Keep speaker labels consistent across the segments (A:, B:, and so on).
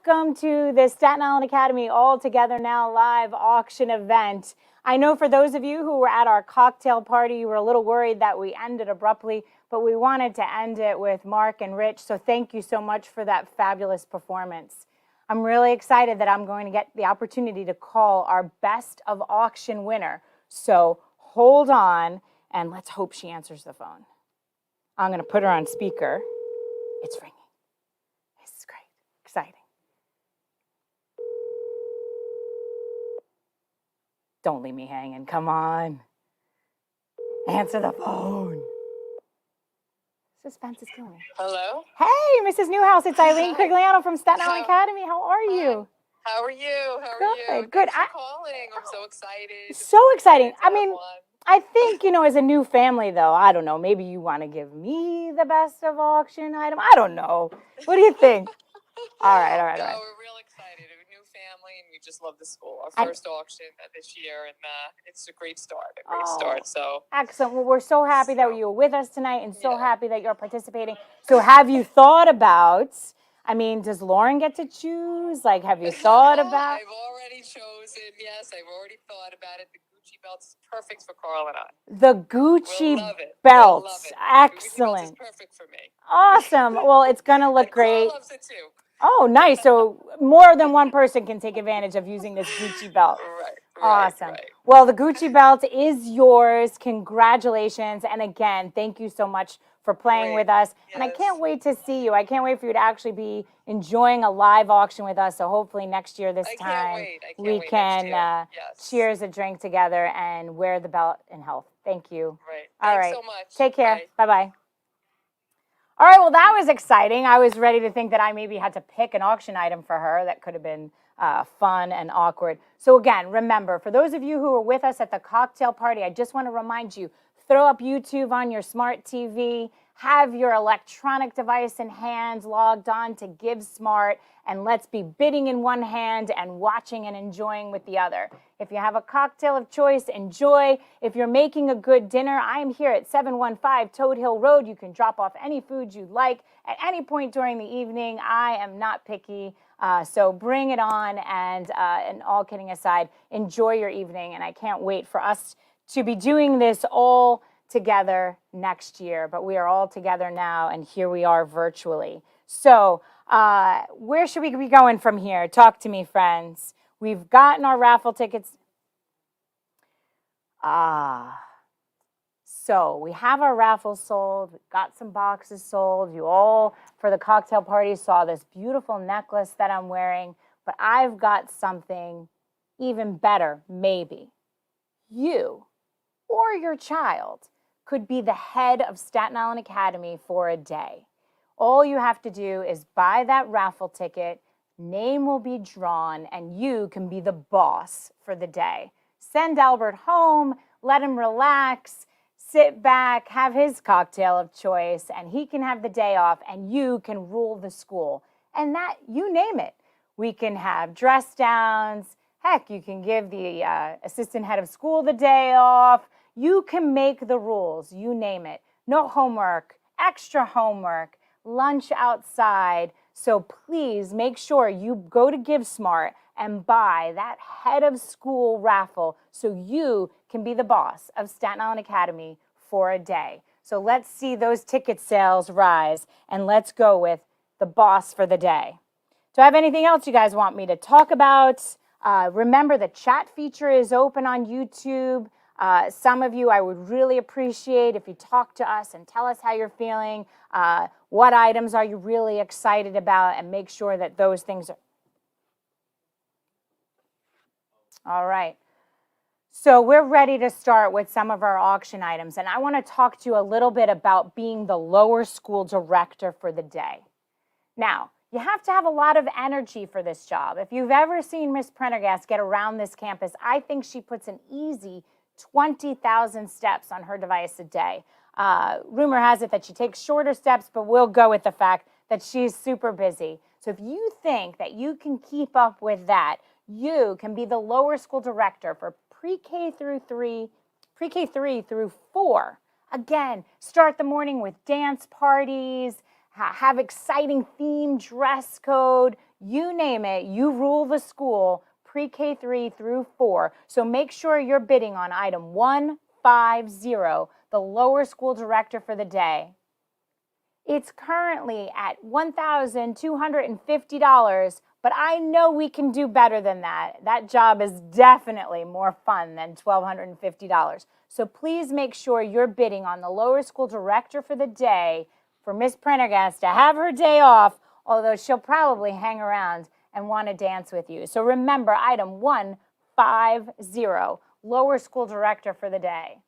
A: welcome to the Staten Island Academy All Together Now live auction event. I know for those of you who were at our cocktail party, you were a little worried that we ended abruptly, but we wanted to end it with Mark and Rich, so thank you so much for that fabulous performance. I'm really excited that I'm going to get the opportunity to call our best of auction winner. So hold on, and let's hope she answers the phone. I'm going to put her on speaker. It's ringing. This is great. Exciting. Don't leave me hanging. Come on. Answer the phone. Suspense is killing me.
B: Hello?
A: Hey, Mrs. Newhouse. It's Eileen Corigliano from Staten Island Academy. How are you?
B: How are you?
A: Good.
B: Thanks for calling. I'm so excited.
A: So exciting. I mean, I think, you know, as a new family, though, I don't know, maybe you want to give me the best of auction item. I don't know. What do you think? All right.
B: We're real excited. We're a new family, and we just love the school. Our first auction this year, and it's a great start. So
A: excellent. Well, we're so happy that you're with us tonight, and so happy that you're participating. So have you thought about, I mean, does Lauren get to choose? Like, have you thought about?
B: I've already chosen. Yes, I've already thought about it. The Gucci belt's perfect for Carl and I.
A: The Gucci belt.
B: We'll love it.
A: Excellent.
B: Gucci belt is perfect for me.
A: Awesome. Well, it's going to look great.
B: Carl loves it too.
A: Oh, nice. So more than one person can take advantage of using this Gucci belt.
B: Right.
A: Awesome.
B: Right.
A: Well, the Gucci belt is yours. Congratulations. And again, thank you so much for playing with us. Yes. And I can't wait to see you. I can't wait for you to actually be enjoying a live auction with us. So hopefully next year this time we can cheers a drink together and wear the belt in health. Thank you.
B: Right.
A: All right.
B: Thanks so much.
A: Take care. Bye-bye. All right, well, that was exciting. I was ready to think that I maybe had to pick an auction item for her that could have been fun and awkward. So again, remember, for those of you who were with us at the cocktail party, I just want to remind you, throw up YouTube on your smart TV, have your electronic device in hand, logged on to Give Smart, and let's be bidding in one hand and watching and enjoying with the other. If you have a cocktail of choice, enjoy. If you're making a good dinner, I am here at 715 Toad Hill Road. You can drop off any food you'd like at any point during the evening. I am not picky, so bring it on. And all kidding aside, enjoy your evening. And I can't wait for us to be doing this all together next year. But we are all together now, and here we are virtually. So where should we be going from here? Talk to me, friends. We've gotten our raffle tickets. So we have our raffles sold. We've got some boxes sold. You all, for the cocktail party, saw this beautiful necklace that I'm wearing. But I've got something even better, maybe. You or your child could be the head of Staten Island Academy for a day. All you have to do is buy that raffle ticket, name will be drawn, and you can be the boss for the day. Send Albert home, let him relax, sit back, have his cocktail of choice, and he can have the day off, and you can rule the school. And that, you name it. We can have dress downs. Heck, you can give the assistant head of school the day off. You can make the rules, you name it. No homework, extra homework, lunch outside. So please make sure you go to GiveSmart and buy that head of school raffle so you can be the boss of Staten Island Academy for a day. So let's see those ticket sales rise, and let's go with the boss for the day. Do I have anything else you guys want me to talk about? Remember, the chat feature is open on YouTube. Some of you, I would really appreciate if you talk to us and tell us how you're feeling. What items are you really excited about, and make sure that those things are. All right. So we're ready to start with some of our auction items, and I want to talk to you a little bit about being the lower school director for the day. Now, you have to have a lot of energy for this job. If you've ever seen Miss Prendergast get around this campus, I think she puts an easy 20,000 steps on her device a day. Rumor has it that she takes shorter steps, but we'll go with the fact that she's super busy. So if you think that you can keep up with that, you can be the lower school director for pre-K through 3, pre-K 3 through 4. Again, start the morning with dance parties, have exciting theme dress code. you name it, you rule the school pre-K 3 through 4. So make sure you're bidding on item 150, the lower school director for the day. It's currently at $1,250, but I know we can do better than that. That job is definitely more fun than $1,250. So please make sure you're bidding on the lower school director for the day for Miss Prendergast to have her day off, although she'll probably hang around and want to dance with you. So remember, item 150, lower school director for the day.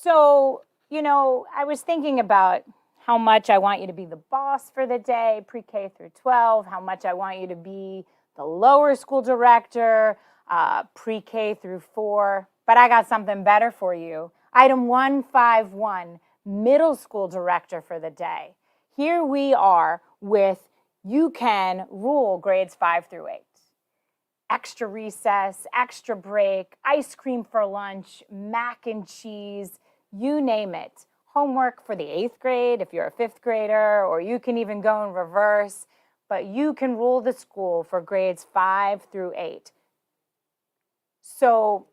A: So, I was thinking about how much I want you to be the boss for the day, pre-K through 12, how much I want you to be the lower school director, pre-K through 4. But I got something better for you. Item 151, middle school director for the day. Here we are with you can rule grades 5 through 8. Extra recess, extra break, ice cream for lunch, mac and cheese, you name it. Homework for the 8th grade if you're a 5th grader, or you can even go in reverse, but you can rule the school for grades 5 through 8. So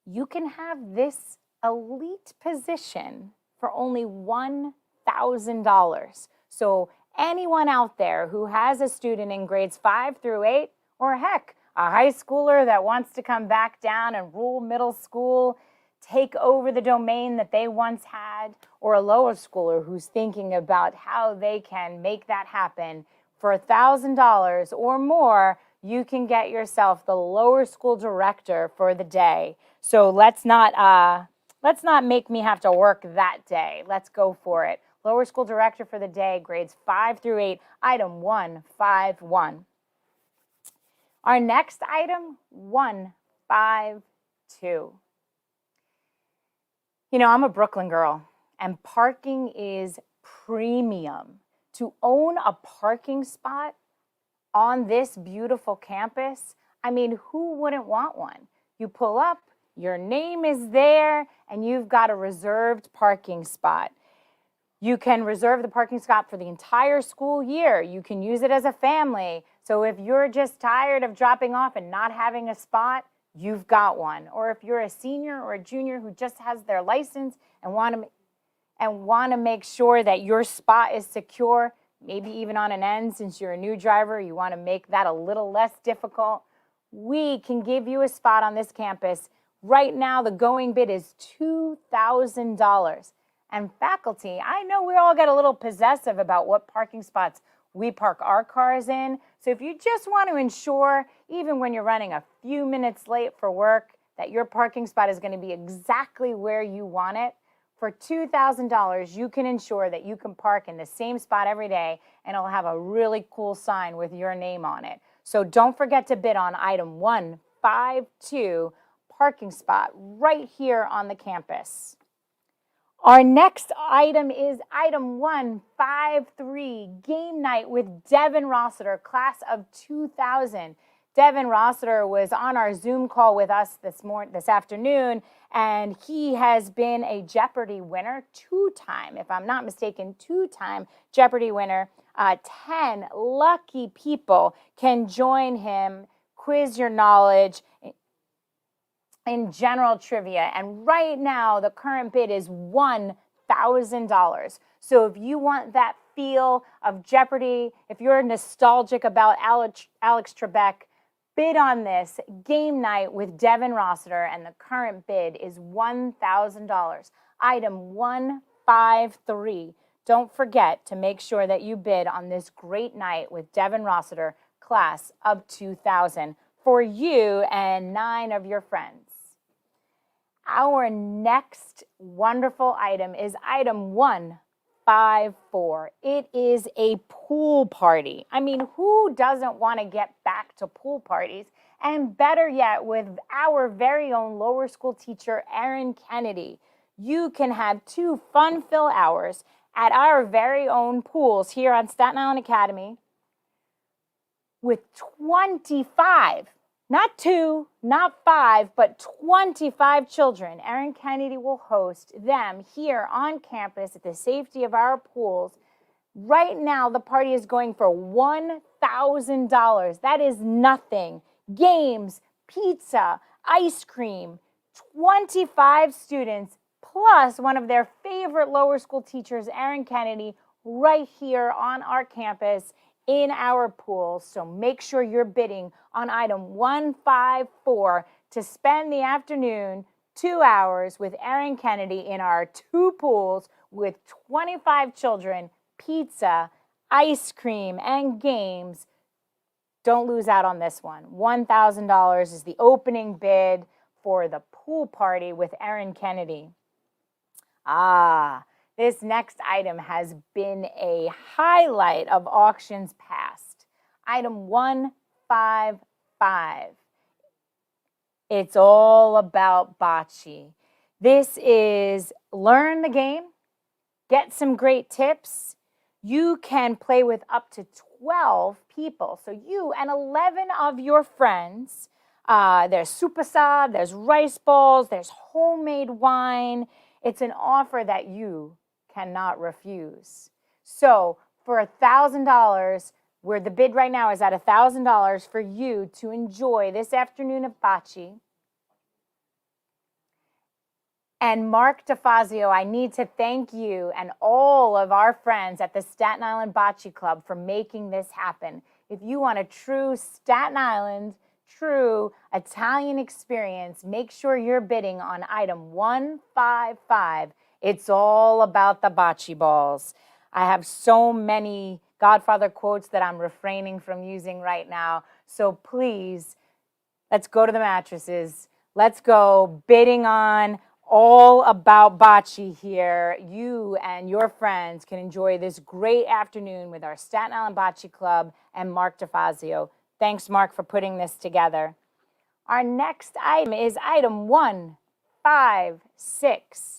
A: you can have this elite position for only $1,000. So anyone out there who has a student in grades 5 through 8, or heck, a high schooler that wants to come back down and rule middle school, take over the domain that they once had, or a lower schooler who's thinking about how they can make that happen, for $1,000 or more, you can get yourself the lower school director for the day. So let's not make me have to work that day. Let's go for it. Lower school director for the day, grades 5 through 8, item 151. Our next item, 152. I'm a Brooklyn girl, and parking is premium. To own a parking spot on this beautiful campus, who wouldn't want one? You pull up, your name is there, and you've got a reserved parking spot. You can reserve the parking spot for the entire school year. You can use it as a family. So if you're just tired of dropping off and not having a spot, you've got one. Or if you're a senior or a junior who just has their license and want to make sure that your spot is secure, maybe even on an end, since you're a new driver, you want to make that a little less difficult, we can give you a spot on this campus. Right now, the going bid is $2,000. And faculty, I know we all get a little possessive about what parking spots we park our cars in. So if you just want to ensure, even when you're running a few minutes late for work, that your parking spot is going to be exactly where you want it, for $2,000, you can ensure that you can park in the same spot every day, and it'll have a really cool sign with your name on it. So don't forget to bid on item 152, parking spot right here on the campus. Our next item is item 153, game night with Devin Rossiter, class of 2000. Devin Rossiter was on our Zoom call with us this afternoon, and he has been a Jeopardy winner, two-time Jeopardy winner. 10 lucky people can join him, quiz your knowledge in general trivia. And right now, the current bid is $1,000. So if you want that feel of Jeopardy, if you're nostalgic about Alex Trebek, bid on this game night with Devin Rossiter, and the current bid is $1,000. Item 153. Don't forget to make sure that you bid on this great night with Devin Rossiter, class of 2000, for you and 9 of your friends. Our next wonderful item is item 154. It is a pool party. Who doesn't want to get back to pool parties? And better yet, with our very own lower school teacher, Erin Kennedy. You can have 2 fun-filled hours at our very own pools here on Staten Island Academy with 25 not 2, not 5, but 25 children. Erin Kennedy will host them here on campus at the safety of our pools. Right now, the party is going for $1,000. That is nothing. Games, pizza, ice cream, 25 students, plus one of their favorite lower school teachers, Erin Kennedy, right here on our campus in our pool. So make sure you're bidding on item 154 to spend the afternoon 2 hours with Erin Kennedy in our 2 pools with 25 children, pizza, ice cream, and games. Don't lose out on this one. $1,000 is the opening bid for the pool party with Erin Kennedy. This next item has been a highlight of auctions past. Item 155. It's all about bocce. This is learn the game, get some great tips. You can play with up to 12 people. So you and 11 of your friends. There's supasad, there's rice balls, there's homemade wine. It's an offer that you cannot refuse. So for $1,000, where the bid right now is at $1,000 for you to enjoy this afternoon of bocce. And Mark DeFazio, I need to thank you and all of our friends at the Staten Island Bocce Club for making this happen. If you want a true Staten Island, true Italian experience, make sure you're bidding on item 155. It's all about the bocce balls. I have so many Godfather quotes that I'm refraining from using right now. So please, let's go to the mattresses. Let's go bidding on all about bocce here. You and your friends can enjoy this great afternoon with our Staten Island Bocce Club and Mark DeFazio. Thanks, Mark, for putting this together. Our next item is item 156.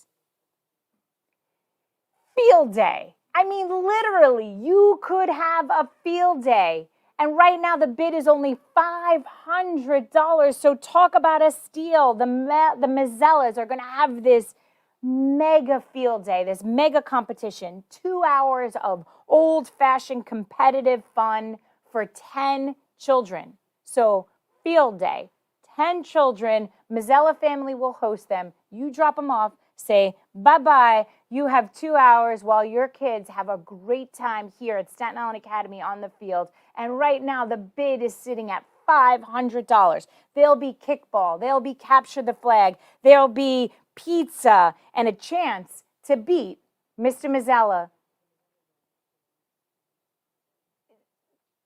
A: Field day. I mean, literally, you could have a field day. And right now, the bid is only $500. So talk about a steal. The Mazzellas are going to have this mega field day, this mega competition. 2 hours of old-fashioned competitive fun for 10 children. So field day, 10 children. Mazzella family will host them. You drop them off. Say bye-bye. You have 2 hours while your kids have a great time here at Staten Island Academy on the field. And right now, the bid is sitting at $500. There'll be kickball. There'll be capture the flag. There'll be pizza and a chance to beat Mr. Mazzella.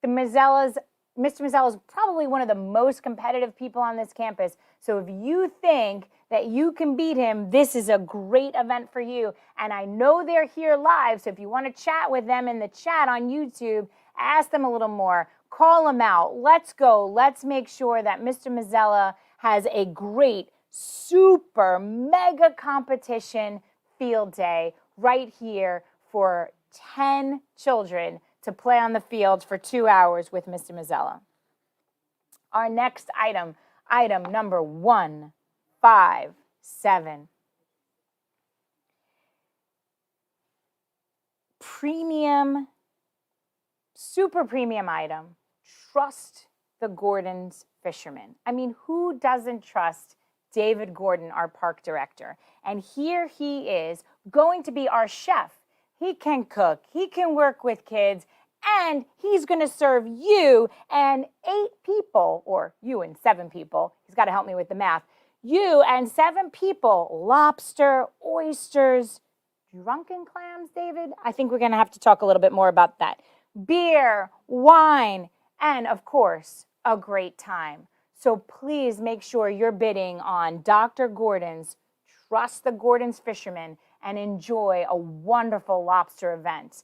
A: Mr. Mazzella is probably one of the most competitive people on this campus. So if you think that you can beat him, this is a great event for you. And I know they're here live, so if you want to chat with them in the chat on YouTube, ask them a little more, call them out. Let's go. Let's make sure that Mr. Mazzella has a great, super, mega competition field day right here for 10 children to play on the field for 2 hours with Mr. Mazzella. Our next item number 157. Premium, super premium item. Trust the Gordon's fishermen. I mean, who doesn't trust David Gordon, our park director? And here he is going to be our chef. He can cook, he can work with kids, and he's going to serve you and 8 people, or you and 7 people. He's got to help me with the math. You and 7 people, lobster, oysters, drunken clams, David? I think we're going to have to talk a little bit more about that. Beer, wine, and of course, a great time. So please make sure you're bidding on Dr. Gordon's Trust the Gordon's Fishermen and enjoy a wonderful lobster event.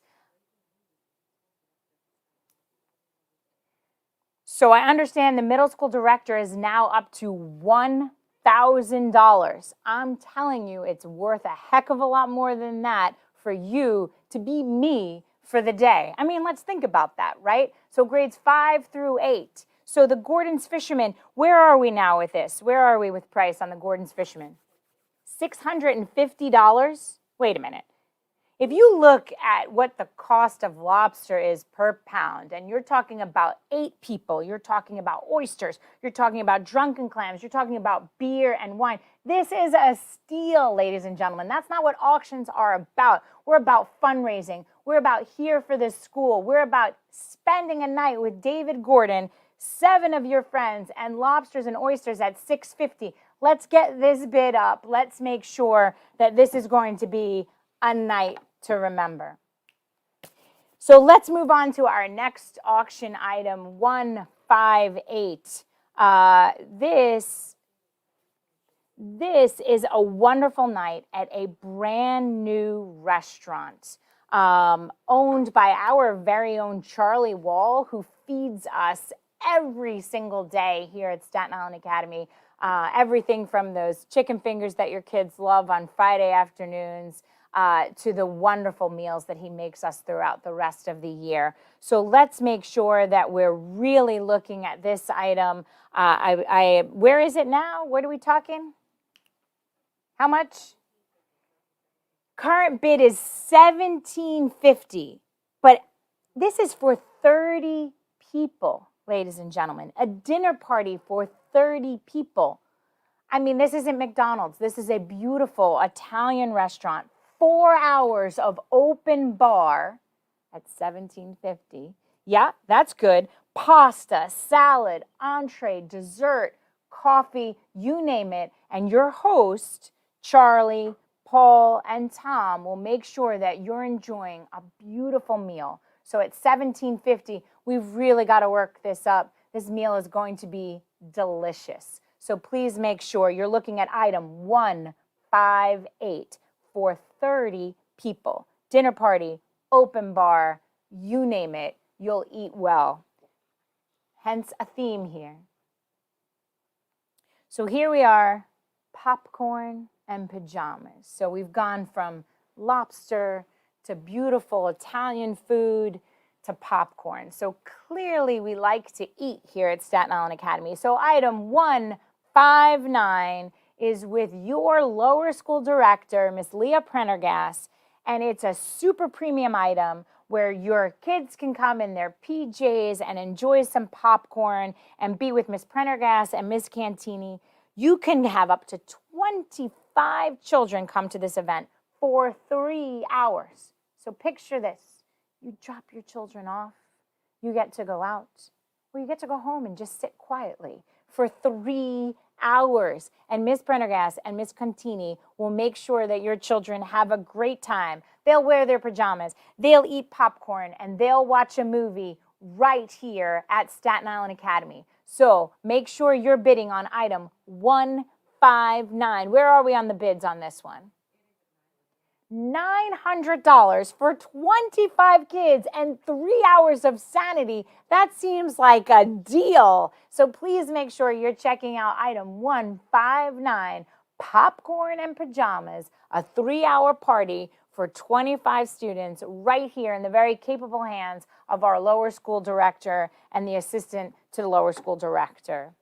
A: So I understand the middle school director is now up to $1,000. I'm telling you, it's worth a heck of a lot more than that for you to be me for the day. I mean, let's think about that, right? So grades 5 through 8. So the Gordon's Fisherman, where are we now with this? Where are we with price on the Gordon's Fisherman? $650? Wait a minute. If you look at what the cost of lobster is per pound, and you're talking about 8 people, you're talking about oysters, you're talking about drunken clams, you're talking about beer and wine. This is a steal, ladies and gentlemen. That's not what auctions are about. We're about fundraising. We're about here for this school. We're about spending a night with David Gordon, 7 of your friends, and lobsters and oysters at $650. Let's get this bid up. Let's make sure that this is going to be a night to remember. So let's move on to our next auction item, 158. This is a wonderful night at a brand new restaurant owned by our very own Charlie Wall, who feeds us every single day here at Staten Island Academy. Everything from those chicken fingers that your kids love on Friday afternoons to the wonderful meals that he makes us throughout the rest of the year. So let's make sure that we're really looking at this item. Where is it now? What are we talking? How much? Current bid is $17.50, but this is for 30 people, ladies and gentlemen. A dinner party for 30 people. I mean, this isn't McDonald's. This is a beautiful Italian restaurant. 4 hours of open bar at $17.50. Yeah, that's good. Pasta, salad, entree, dessert, coffee, you name it. And your host, Charlie, Paul, and Tom will make sure that you're enjoying a beautiful meal. So at $17.50, we've really got to work this up. This meal is going to be delicious. So please make sure you're looking at item 158 for 30 people. Dinner party, open bar, you name it, you'll eat well. Hence a theme here. So here we are, popcorn and pajamas. So we've gone from lobster to beautiful Italian food to popcorn. So clearly we like to eat here at Staten Island Academy. So item 159 is with your lower school director, Miss Leah Prendergast, and it's a super premium item where your kids can come in their PJs and enjoy some popcorn and be with Miss Prendergast and Miss Cantini. You can have up to 25 children come to this event for 3 hours. So picture this. You drop your children off, you get to go out, or you get to go home and just sit quietly for 3 hours. And Miss Prendergast and Miss Contini will make sure that your children have a great time. They'll wear their pajamas, they'll eat popcorn, and they'll watch a movie right here at Staten Island Academy. So make sure you're bidding on item 159. Where are we on the bids on this one? $900 for 25 kids and 3 hours of sanity. That seems like a deal. So please make sure you're checking out item 159, popcorn and pajamas, a 3-hour party for 25 students right here in the very capable hands of our lower school director and the assistant to the lower school director.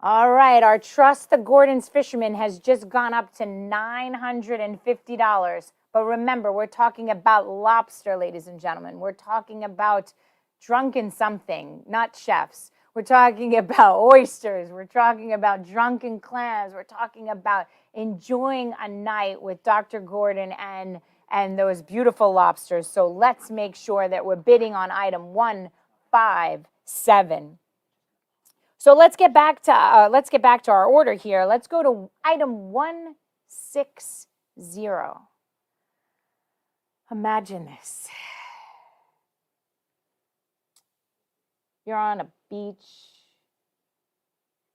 A: All right, our Trust the Gordon's Fisherman has just gone up to $950. But remember, we're talking about lobster, ladies and gentlemen. We're talking about drunken something, not chefs. We're talking about oysters. We're talking about drunken clams. We're talking about enjoying a night with Dr. Gordon and those beautiful lobsters. So let's make sure that we're bidding on item 157. So let's get back to our order here. Let's go to item 160. Imagine this. You're on a beach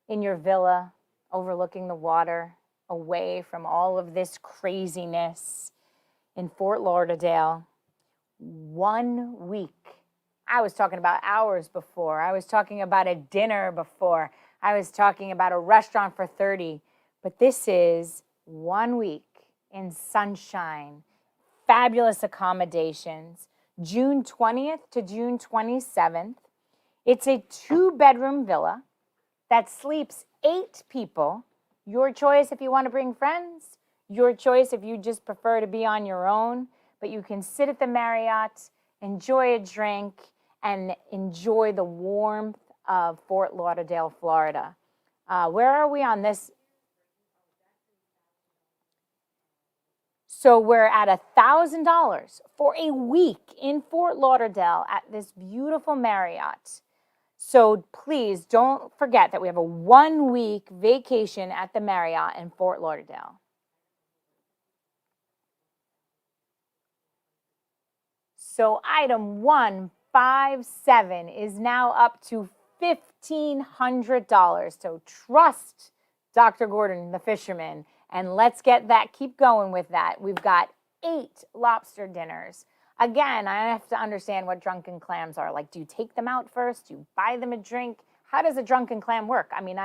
A: in your villa overlooking the water, away from all of this craziness in Fort Lauderdale. 1 week. I was talking about hours before. I was talking about a dinner before. I was talking about a restaurant for 30. But this is 1 week in sunshine, fabulous accommodations. June 20th to June 27th. It's a 2-bedroom villa that sleeps 8 people. Your choice if you want to bring friends, your choice if you just prefer to be on your own, but you can sit at the Marriott, enjoy a drink, and enjoy the warmth of Fort Lauderdale, Florida. Where are we on this? So we're at $1,000 for a week in Fort Lauderdale at this beautiful Marriott. So please don't forget that we have a 1-week vacation at the Marriott in Fort Lauderdale. So item 157 is now up to $1,500. So trust Dr. Gordon, the fisherman, and let's keep going with that. We've got 8 lobster dinners. Again, I have to understand what drunken clams are. Like, do you take them out first? Do you buy them a drink? How does a drunken clam work? I mean,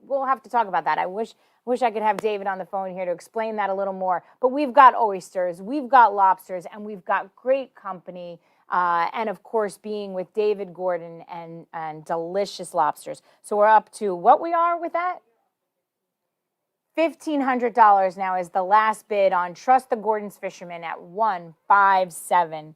A: we'll have to talk about that. I wish I could have David on the phone here to explain that a little more. But we've got oysters, we've got lobsters, and we've got great company. And of course, being with David Gordon and delicious lobsters. So we're up to what we are with that? $1,500 now is the last bid on Trust the Gordon's Fisherman at 157.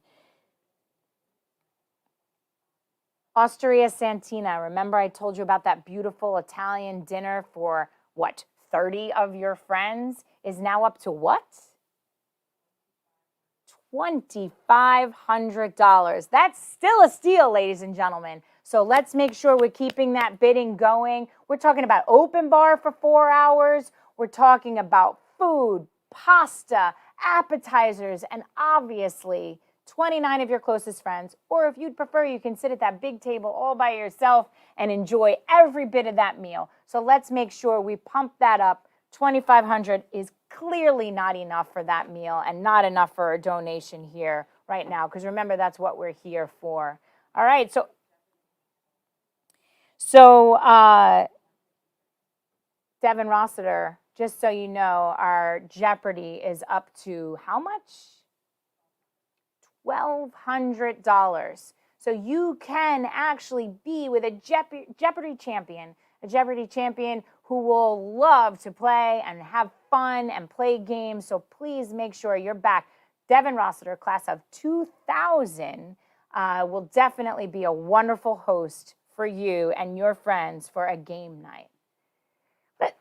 A: Osteria Santina. Remember I told you about that beautiful Italian dinner for, what, 30 of your friends? Is now up to what? $2,500. That's still a steal, ladies and gentlemen. So let's make sure we're keeping that bidding going. We're talking about open bar for 4 hours. We're talking about food, pasta, appetizers, and obviously 29 of your closest friends. Or if you'd prefer, you can sit at that big table all by yourself and enjoy every bit of that meal. So let's make sure we pump that up. $2,500 is clearly not enough for that meal and not enough for a donation here right now, because remember, that's what we're here for. All right, so Devin Rossiter, just so you know, our Jeopardy is up to how much? $1,200. So you can actually be with a Jeopardy champion who will love to play and have fun and play games. So please make sure you're back. Devin Rossiter, class of 2000, will definitely be a wonderful host for you and your friends for a game night. But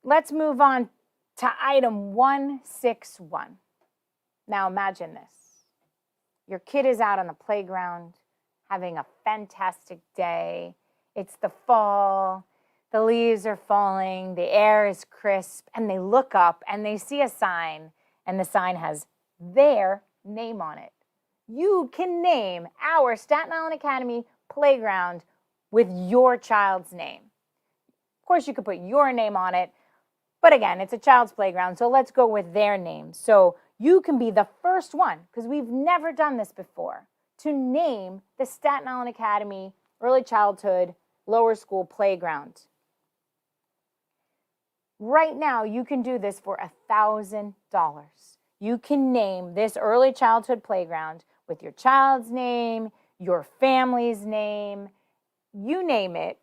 A: let's move on to item 161. Now imagine this. Your kid is out on the playground having a fantastic day. It's the fall. The leaves are falling. The air is crisp. And they look up and they see a sign. And the sign has their name on it. You can name our Staten Island Academy playground with your child's name. Of course, you could put your name on it. But again, it's a child's playground. So let's go with their name. So you can be the first one, because we've never done this before, to name the Staten Island Academy Early Childhood Lower School Playground. Right now, you can do this for $1,000. You can name this early childhood playground with your child's name, your family's name, you name it.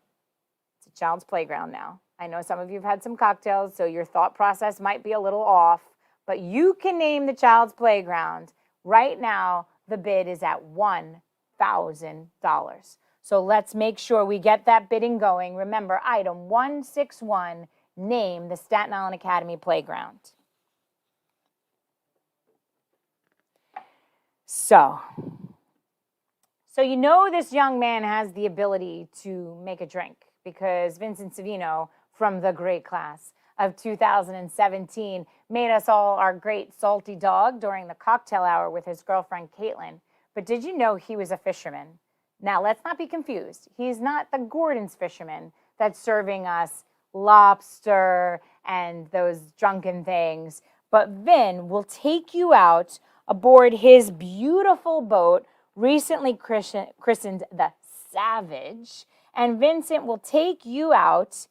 A: It's a child's playground now. I know some of you have had some cocktails, so your thought process might be a little off, but you can name the child's playground. Right now, the bid is at $1,000. So let's make sure we get that bidding going. Remember, item 161, name the Staten Island Academy Playground. So you know this young man has the ability to make a drink, because Vincent Savino from the great class of 2017 made us all our great salty dog during the cocktail hour with his girlfriend Caitlin. But did you know he was a fisherman? Now, let's not be confused. He's not the Gordon's fisherman that's serving us lobster and those drunken things. But Vin will take you out aboard his beautiful boat, recently christened the Savage. And Vincent will take you out,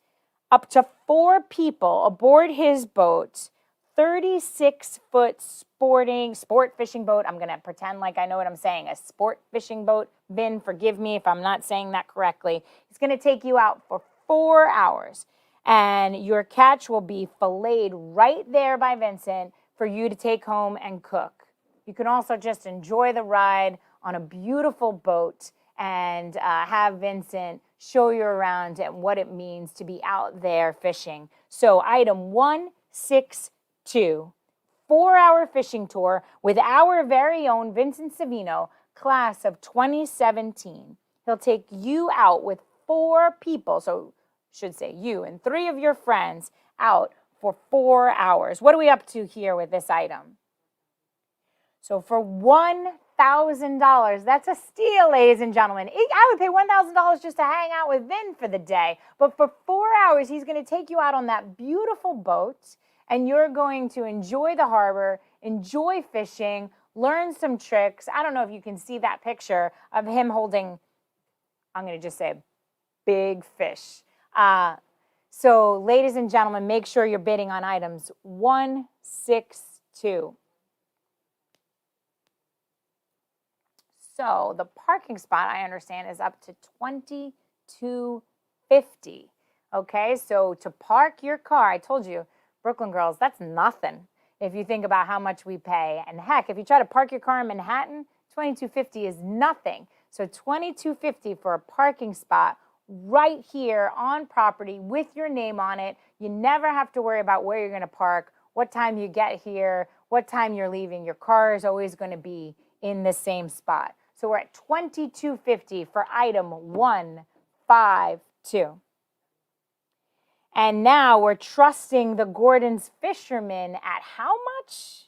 A: up to 4 people aboard his boat, 36-foot sport fishing boat. I'm going to pretend like I know what I'm saying. A sport fishing boat. Vin, forgive me if I'm not saying that correctly. It's going to take you out for 4 hours. And your catch will be filleted right there by Vincent for you to take home and cook. You can also just enjoy the ride on a beautiful boat and have Vincent show you around and what it means to be out there fishing. So item 162, 4-hour fishing tour with our very own Vincent Savino, class of 2017. He'll take you out with 4 people, so should say you and 3 of your friends out for 4 hours. What are we up to here with this item? So for $1,000, that's a steal, ladies and gentlemen. I would pay $1,000 just to hang out with Vin for the day. But for 4 hours, he's going to take you out on that beautiful boat, and you're going to enjoy the harbor, enjoy fishing, learn some tricks. I don't know if you can see that picture of him holding, I'm going to just say, big fish. So, ladies and gentlemen, make sure you're bidding on items 162. So, the parking spot, I understand, is up to $22.50. Okay, so to park your car, I told you, Brooklyn girls, that's nothing if you think about how much we pay. And heck, if you try to park your car in Manhattan, $22.50 is nothing. So $22.50 for a parking spot right here on property with your name on it. You never have to worry about where you're going to park, what time you get here, what time you're leaving. Your car is always going to be in the same spot. So we're at $22.50 for item 152. And now we're trusting the Gordon's fishermen at how much?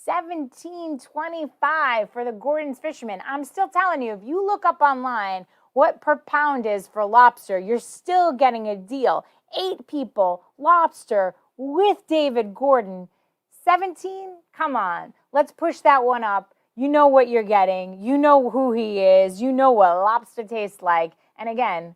A: $17.25 for the Gordon's fishermen. I'm still telling you, if you look up online what per pound is for lobster, you're still getting a deal. 8 people, lobster with David Gordon. 17? Come on. Let's push that one up. You know what you're getting. You know who he is. You know what lobster tastes like. And again,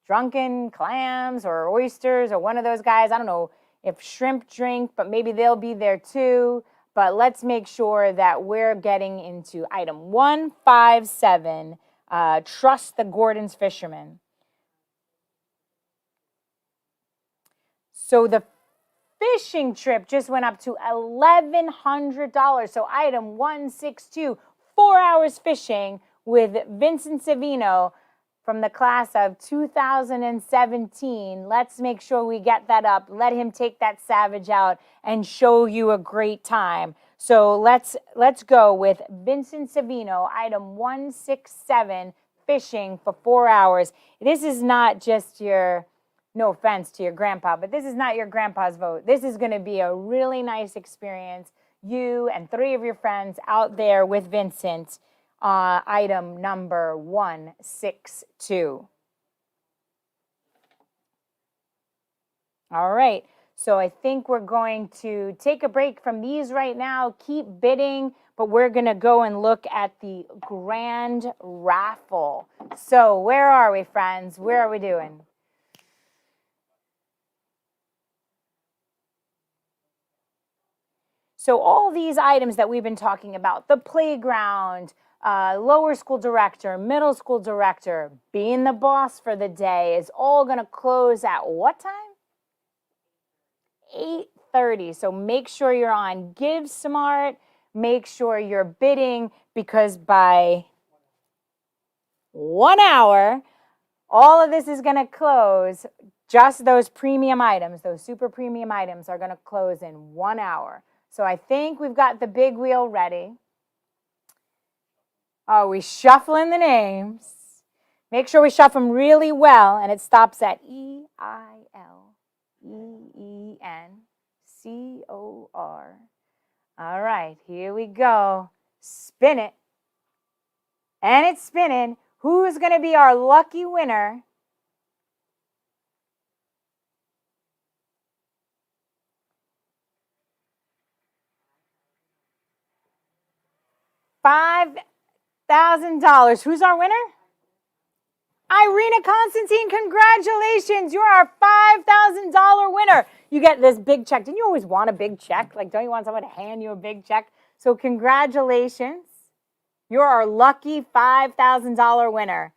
A: drunken clams or oysters or one of those guys. I don't know if shrimp drink, but maybe they'll be there too. But let's make sure that we're getting into item 157, trust the Gordon's fishermen. So the fishing trip just went up to $1,100. So item 162, 4 hours fishing with Vincent Savino from the class of 2017. Let's make sure we get that up. Let him take that Savage out and show you a great time. So let's go with Vincent Savino, item 167, fishing for 4 hours. This is not just your, no offense to your grandpa, but this is not your grandpa's vote. This is going to be a really nice experience. You and 3 of your friends out there with Vincent. Item number 162. All right, so I think we're going to take a break from these right now, keep bidding, but we're going to go and look at the grand raffle. So where are we, friends? Where are we doing? So all these items that we've been talking about, the playground, lower school director, middle school director, being the boss for the day, is all going to close at what time? 8:30. So make sure you're on Give Smart. Make sure you're bidding, because by 1 hour, all of this is going to close. Just those premium items, those super premium items, are going to close in 1 hour. So I think we've got the big wheel ready. Oh, we shuffling the names. Make sure we shuffle them really well, and it stops at EILEENCOR. All right, here we go. Spin it. And it's spinning. Who's going to be our lucky winner? $5,000. Who's our winner? Irina Constantine, congratulations. You're our $5,000 winner. You get this big check. Didn't you always want a big check? Like, don't you want someone to hand you a big check? So congratulations. You're our lucky $5,000 winner.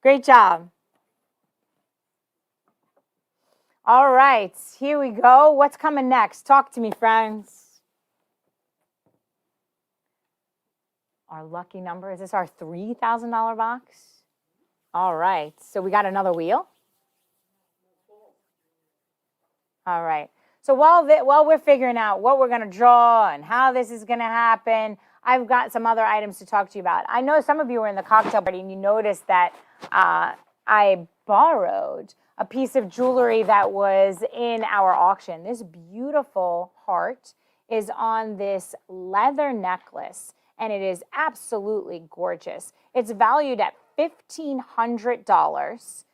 A: Great job. All right, here we go. What's coming next? Talk to me, friends. Our lucky number, is this our $3,000 box? All right, so we got another wheel. All right, so while we're figuring out what we're going to draw and how this is going to happen, I've got some other items to talk to you about. I know some of you were in the cocktail party and you noticed that I borrowed a piece of jewelry that was in our auction. This beautiful heart is on this leather necklace, and it is absolutely gorgeous. It's valued at $1,500,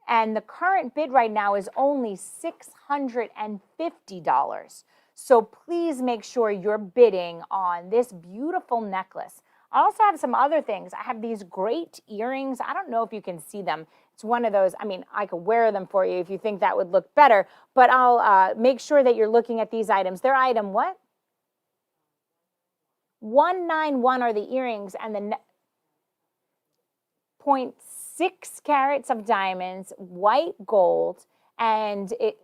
A: and the current bid right now is only $650. So please make sure you're bidding on this beautiful necklace. I also have some other things. I have these great earrings. I don't know if you can see them. It's one of those, I mean, I could wear them for you if you think that would look better, but I'll make sure that you're looking at these items. They're item what? 191 are the earrings, and the 0.6 carats of diamonds, white gold, and it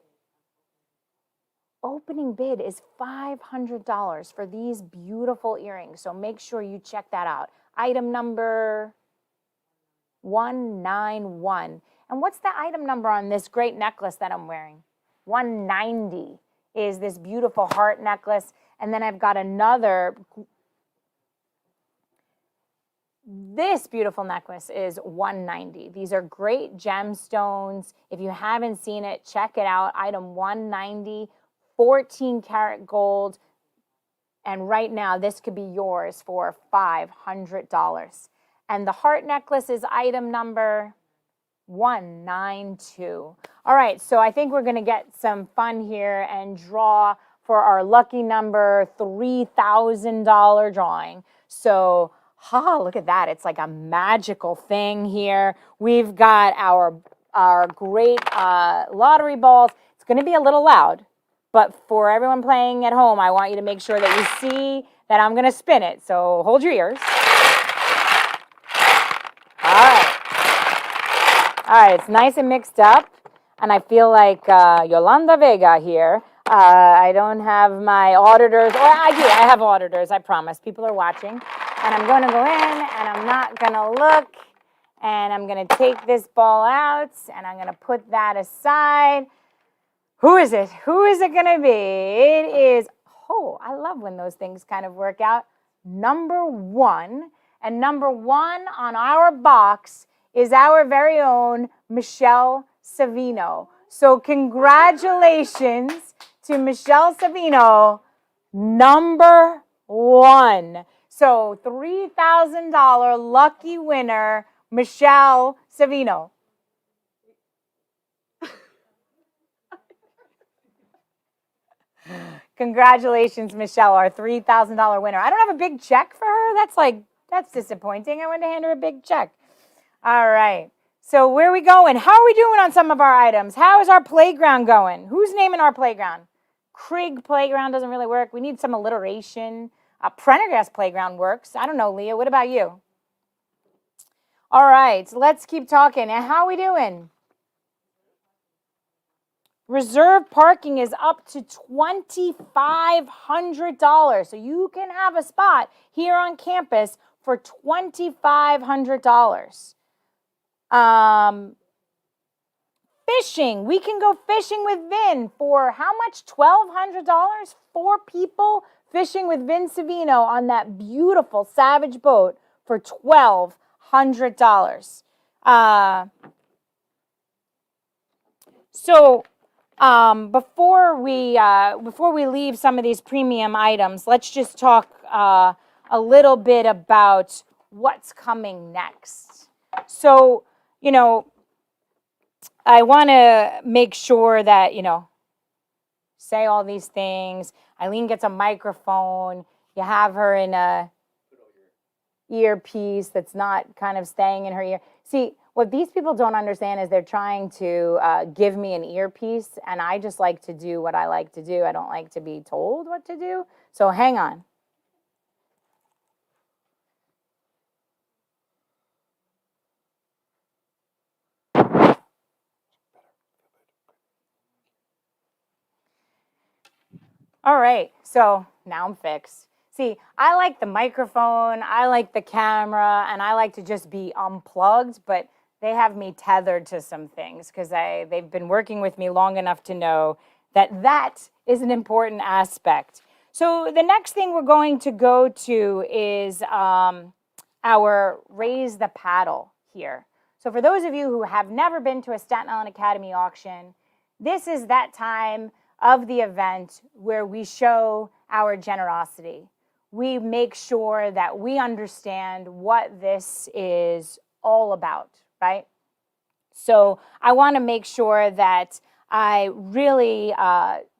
A: opening bid is $500 for these beautiful earrings. So make sure you check that out. Item number 191. And what's the item number on this great necklace that I'm wearing? 190 is this beautiful heart necklace. And then I've got another. This beautiful necklace is 190. These are great gemstones. If you haven't seen it, check it out. Item 190, 14 karat gold. And right now, this could be yours for $500. And the heart necklace is item number 192. All right, so I think we're going to get some fun here and draw for our lucky number $3,000 drawing. So, look at that. It's like a magical thing here. We've got our great lottery balls. It's going to be a little loud, but for everyone playing at home, I want you to make sure that you see that I'm going to spin it. So hold your ears. All right, it's nice and mixed up, and I feel like Yolanda Vega here. I don't have my auditors, or I do, I have auditors, I promise. People are watching, and I'm going to go in, and I'm not going to look, and I'm going to take this ball out, and I'm going to put that aside. Who is it? Who is it going to be? It is, I love when those things kind of work out. Number 1, and number 1 on our box is our very own Michelle Savino. So congratulations to Michelle Savino, number 1. So $3,000 lucky winner, Michelle Savino. Congratulations, Michelle, our $3,000 winner. I don't have a big check for her. That's disappointing. I wanted to hand her a big check. All right. So where are we going? How are we doing on some of our items? How is our playground going? Who's naming our playground? Krieg Playground doesn't really work. We need some alliteration. Prendergast Playground works. I don't know, Leah. What about you? All right. Let's keep talking. And how are we doing? Reserve parking is up to $2,500. So you can have a spot here on campus for $2,500. Fishing. We can go fishing with Vin for how much? $1,200? 4 people fishing with Vin Savino on that beautiful Savage boat for $1,200. Before we leave some of these premium items, let's just talk a little bit about what's coming next. So, I want to make sure that, say all these things. Eileen gets a microphone. You have her in a earpiece that's not kind of staying in her ear. See, What these people don't understand is they're trying to give me an earpiece, and I just like to do what I like to do. I don't like to be told what to do. So hang on. All right, so now I'm fixed. See, I like the microphone, I like the camera, and I like to just be unplugged, but they have me tethered to some things because they've been working with me long enough to know that that is an important aspect. So the next thing we're going to go to is our Raise the Paddle here. So for those of you who have never been to a Staten Island Academy auction, this is that time of the event where we show our generosity. We make sure that we understand what this is all about, right? So I want to make sure that I really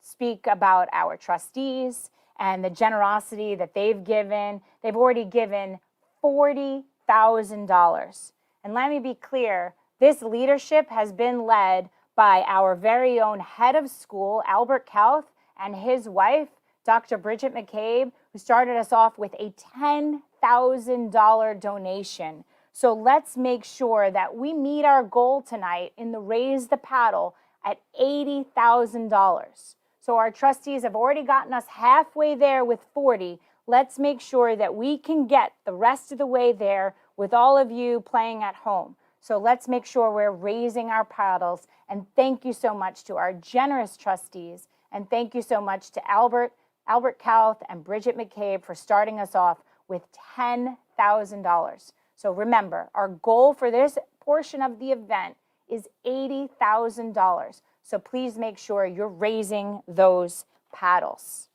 A: speak about our trustees and the generosity that they've given. They've already given $40,000. And let me be clear, this leadership has been led by our very own head of school, Albert Kauth, and his wife, Dr. Bridget McCabe, who started us off with a $10,000 donation. So let's make sure that we meet our goal tonight in the Raise the Paddle at $80,000. So our trustees have already gotten us halfway there with 40. Let's make sure that we can get the rest of the way there with all of you playing at home. So let's make sure we're raising our paddles. And thank you so much to our generous trustees. And thank you so much to Albert Kauth and Bridget McCabe for starting us off with $10,000. So remember, our goal for this portion of the event is $80,000. So please make sure you're raising those paddles.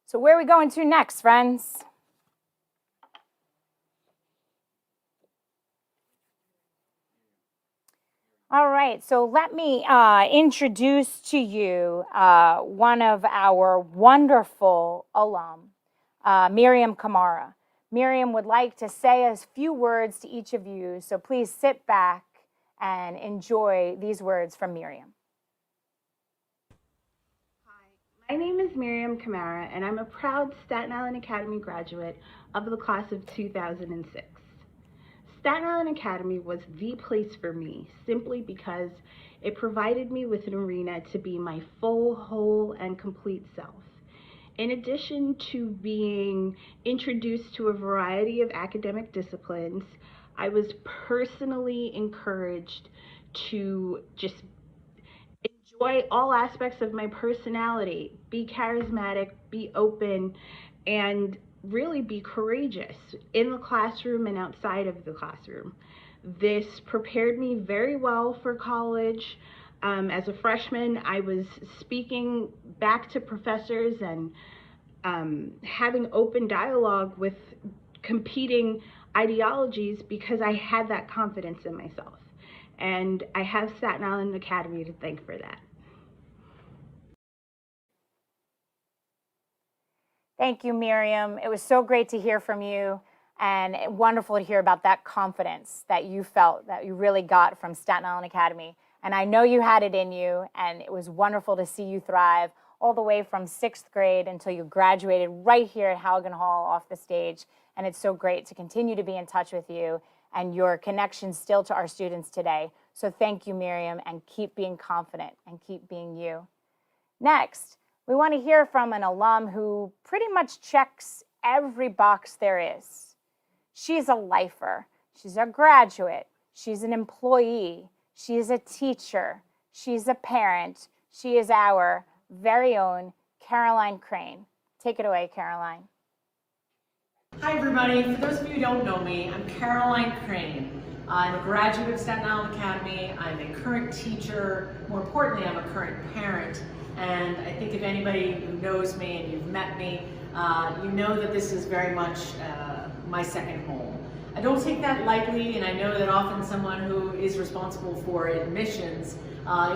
A: So where are we going to next, friends? All right, so let me introduce to you one of our wonderful alum, Miriam Camara. Miriam would like to say a few words to each of you, so please sit back and enjoy these words from Miriam.
C: Hi, my name is Miriam Camara, and I'm a proud Staten Island Academy graduate of the class of 2006. Staten Island Academy was the place for me simply because it provided me with an arena to be my full, whole, and complete self. In addition to being introduced to a variety of academic disciplines, I was personally encouraged to just enjoy all aspects of my personality, be charismatic, be open, and really be courageous in the classroom and outside of the classroom. This prepared me very well for college. As a freshman, I was speaking back to professors and having open dialogue with competing ideologies because I had that confidence in myself. And I have Staten Island Academy to thank for that.
A: Thank you, Miriam. It was so great to hear from you and wonderful to hear about that confidence that you felt, that you really got from Staten Island Academy. And I know you had it in you, and it was wonderful to see you thrive all the way from 6th grade until you graduated right here at Halligan Hall off the stage. And it's so great to continue to be in touch with you and your connection still to our students today. So thank you, Miriam, and keep being confident and keep being you. Next, we want to hear from an alum who pretty much checks every box there is. She's a lifer. She's a graduate. She's an employee. She is a teacher. She's a parent. She is our very own Caroline Crane. Take it away, Caroline.
D: Hi, everybody. For those of you who don't know me, I'm Caroline Crane. I'm a graduate of Staten Island Academy. I'm a current teacher. More importantly, I'm a current parent. And I think if anybody who knows me and you've met me, you know that this is very much my second home. I don't take that lightly, and I know that often someone who is responsible for admissions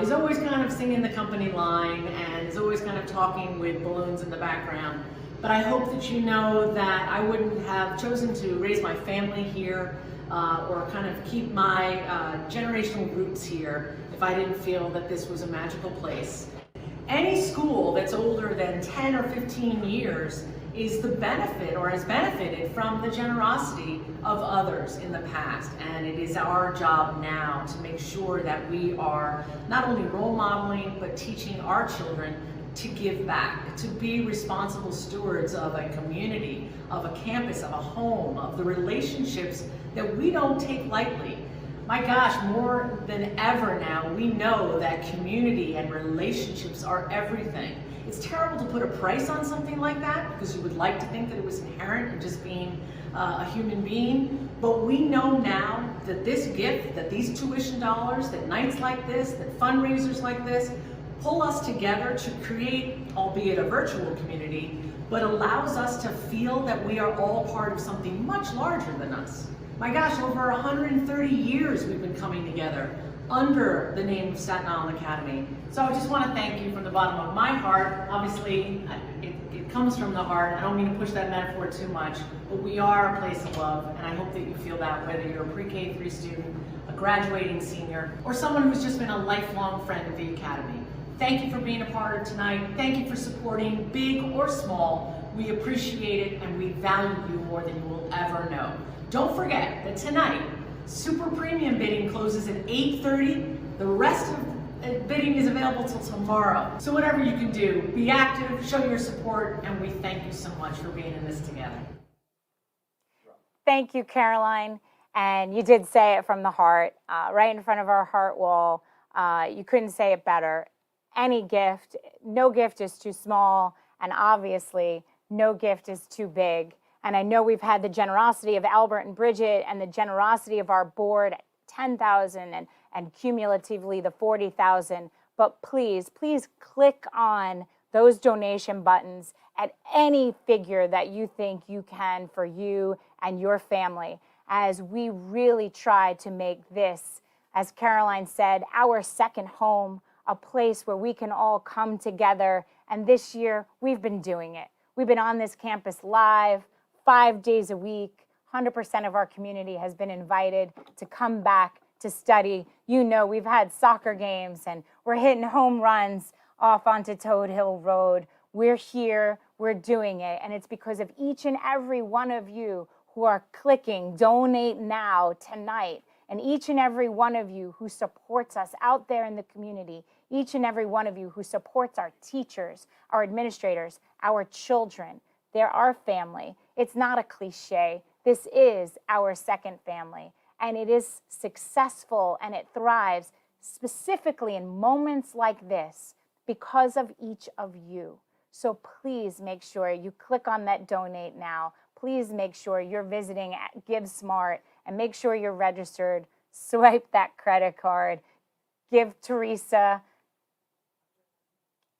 D: is always kind of singing the company line and is always kind of talking with balloons in the background. But I hope that you know that I wouldn't have chosen to raise my family here or kind of keep my generational roots here if I didn't feel that this was a magical place. Any school that's older than 10 or 15 years is the benefit or has benefited from the generosity of others in the past. And it is our job now to make sure that we are not only role modeling, but teaching our children to give back, to be responsible stewards of a community, of a campus, of a home, of the relationships that we don't take lightly. My gosh, more than ever now, we know that community and relationships are everything. It's terrible to put a price on something like that because you would like to think that it was inherent in just being a human being. But we know now that this gift, that these tuition dollars, that nights like this, that fundraisers like this, pull us together to create, albeit a virtual community, but allows us to feel that we are all part of something much larger than us. My gosh, over 130 years we've been coming together under the name of Staten Island Academy. So I just want to thank you from the bottom of my heart. Obviously, it comes from the heart. I don't mean to push that metaphor too much, but we are a place of love, and I hope that you feel that whether you're a pre-K 3 student, a graduating senior, or someone who's just been a lifelong friend of the Academy. Thank you for being a part of tonight. Thank you for supporting, big or small. We appreciate it, and we value you more than you will ever know. Don't forget that tonight, super premium bidding closes at 8:30. The rest of bidding is available till tomorrow. So whatever you can do, be active, show your support, and we thank you so much for being in this together.
A: Thank you, Caroline. And you did say it from the heart, right in front of our heart wall. You couldn't say it better. Any gift, no gift is too small, and obviously no gift is too big. And I know we've had the generosity of Albert and Bridget and the generosity of our board at $10,000 and cumulatively the $40,000. But please, please click on those donation buttons at any figure that you think you can for you and your family, as we really try to make this, as Caroline said, our second home, a place where we can all come together. And this year, we've been doing it. We've been on this campus live, 5 days a week. 100% of our community has been invited to come back to study. You know, we've had soccer games and we're hitting home runs off onto Toad Hill Road. We're here, we're doing it. And it's because of each and every one of you who are clicking donate now tonight. And each and every one of you who supports us out there in the community, each and every one of you who supports our teachers, our administrators, our children. They're our family. It's not a cliche. This is our second family. And it is successful and it thrives specifically in moments like this because of each of you. So please make sure you click on that donate now. Please make sure you're visiting at GiveSmart and make sure you're registered. Swipe that credit card. Give Teresa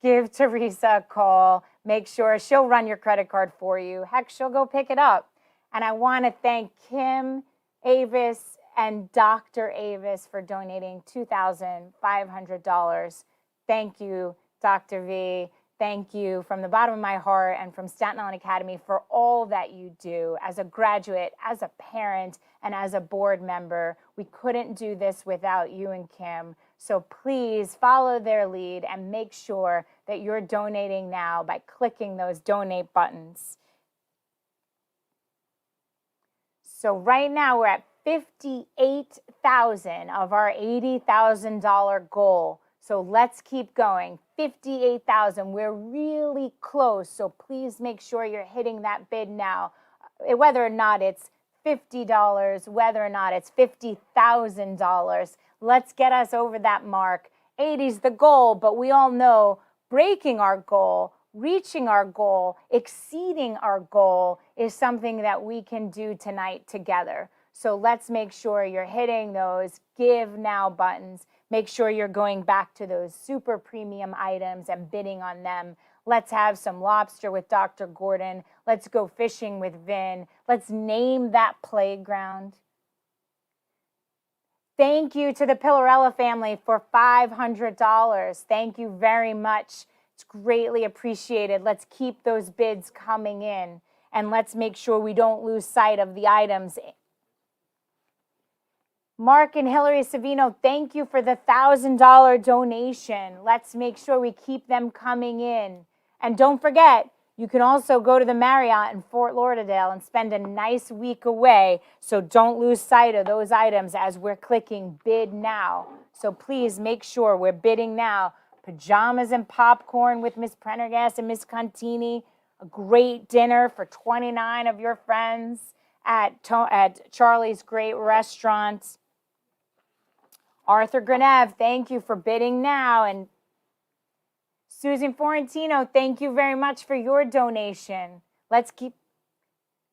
A: a call. Make sure she'll run your credit card for you. Heck, she'll go pick it up. And I want to thank Kim Avis and Dr. Avis for donating $2,500. Thank you, Dr. V. Thank you from the bottom of my heart and from Staten Island Academy for all that you do as a graduate, as a parent, and as a board member. We couldn't do this without you and Kim. So please follow their lead and make sure that you're donating now by clicking those donate buttons. So right now we're at $58,000 of our $80,000 goal. So let's keep going. $58,000. We're really close. So please make sure you're hitting that bid now. Whether or not it's $50, whether or not it's $50,000. Let's get us over that mark. 80's the goal, but we all know breaking our goal, reaching our goal, exceeding our goal is something that we can do tonight together. So let's make sure you're hitting those give now buttons. Make sure you're going back to those super premium items and bidding on them. Let's have some lobster with Dr. Gordon. Let's go fishing with Vin. Let's name that playground. Thank you to the Pillarella family for $500. Thank you very much. It's greatly appreciated. Let's keep those bids coming in, and let's make sure we don't lose sight of the items. Mark and Hillary Savino, thank you for the $1,000 donation. Let's make sure we keep them coming in. And don't forget, you can also go to the Marriott in Fort Lauderdale and spend a nice week away. So don't lose sight of those items as we're clicking bid now. So please make sure we're bidding now. Pajamas and popcorn with Miss Prendergast and Miss Contini. A great dinner for 29 of your friends at Charlie's Great Restaurant. Arthur Grenev, thank you for bidding now. And Susan Florentino, thank you very much for your donation. Let's keep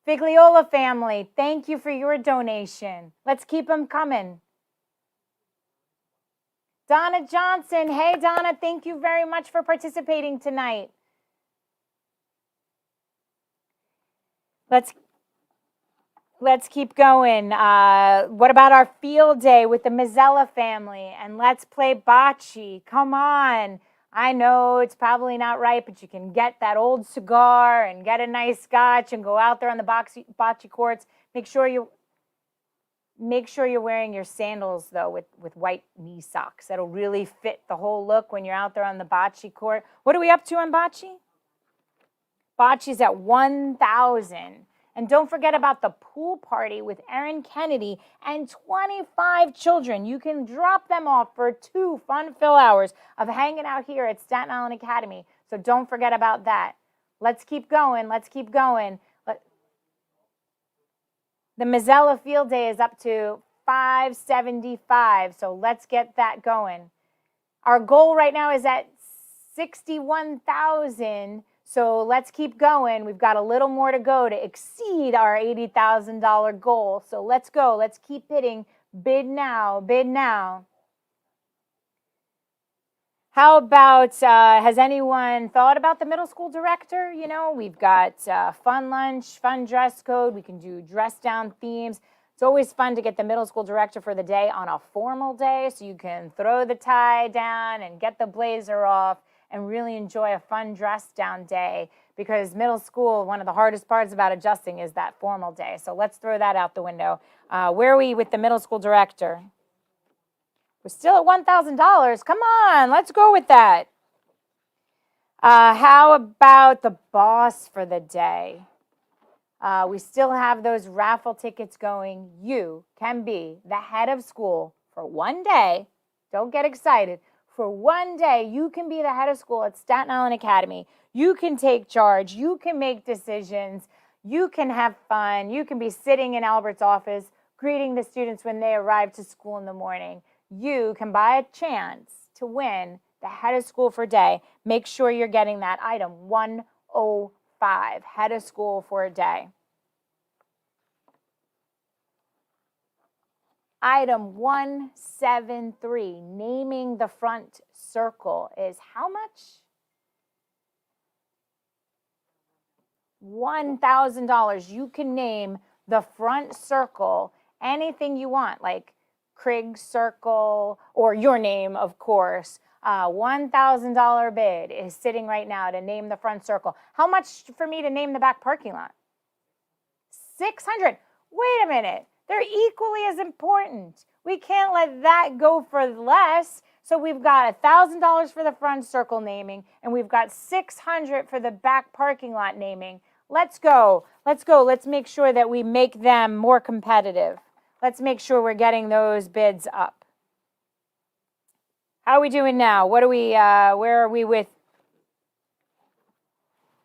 A: Figliola family, thank you for your donation. Let's keep them coming. Donna Johnson, hey Donna, thank you very much for participating tonight. Let's keep going. What about our field day with the Mazzella family? And let's play bocce. Come on. I know it's probably not right, but you can get that old cigar and get a nice scotch and go out there on the bocce courts. Make sure you're wearing your sandals, though, with white knee socks. That'll really fit the whole look when you're out there on the bocce court. What are we up to on bocce? Bocce's at 1,000. And don't forget about the pool party with Erin Kennedy and 25 children. You can drop them off for 2 fun-filled hours of hanging out here at Staten Island Academy. So don't forget about that. Let's keep going. Let's keep going. The Mazzella Field Day is up to $575. So let's get that going. Our goal right now is at 61,000. So let's keep going. We've got a little more to go to exceed our $80,000 goal. So let's go. Let's keep bidding. Bid now. Bid now. How about, has anyone thought about the middle school director? You know, we've got fun lunch, fun dress code. We can do dress down themes. It's always fun to get the middle school director for the day on a formal day, so you can throw the tie down and get the blazer off and really enjoy a fun dress down day, because middle school, one of the hardest parts about adjusting is that formal day. So let's throw that out the window. Where are we with the middle school director? We're still at $1,000. Come on, let's go with that. How about the boss for the day? We still have those raffle tickets going. You can be the head of school for one day. Don't get excited. For one day, you can be the head of school at Staten Island Academy. You can take charge. You can make decisions. You can have fun. You can be sitting in Albert's office, greeting the students when they arrive to school in the morning. You can buy a chance to win the head of school for a day. Make sure you're getting that item 105, head of school for a day. Item 173, naming the front circle, is how much? $1,000. You can name the front circle anything you want, like Krieg's Circle, or your name, of course. $1,000 bid is sitting right now to name the front circle. How much for me to name the back parking lot? $600. Wait a minute. They're equally as important. We can't let that go for less. So we've got $1,000 for the front circle naming, and we've got $600 for the back parking lot naming. Let's go. Let's go. Let's make sure that we make them more competitive. Let's make sure we're getting those bids up. How are we doing now? What are we, where are we with?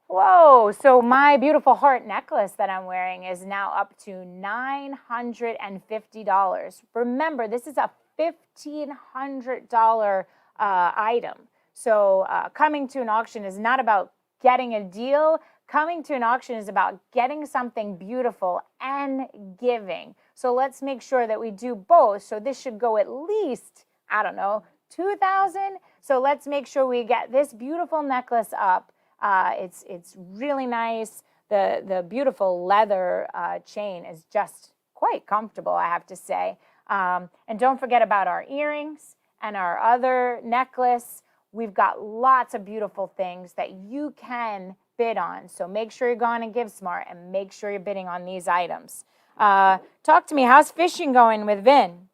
A: Whoa, so my beautiful heart necklace that I'm wearing is now up to $950. Remember, this is a $1,500 item. So coming to an auction is not about getting a deal. Coming to an auction is about getting something beautiful and giving. So let's make sure that we do both. So this should go at least, I don't know, $2,000. So let's make sure we get this beautiful necklace up. It's really nice. The beautiful leather chain is just quite comfortable, I have to say. And don't forget about our earrings and our other necklace. We've got lots of beautiful things that you can bid on. So make sure you're going to Give Smart and make sure you're bidding on these items. Talk to me. How's fishing going with Vin?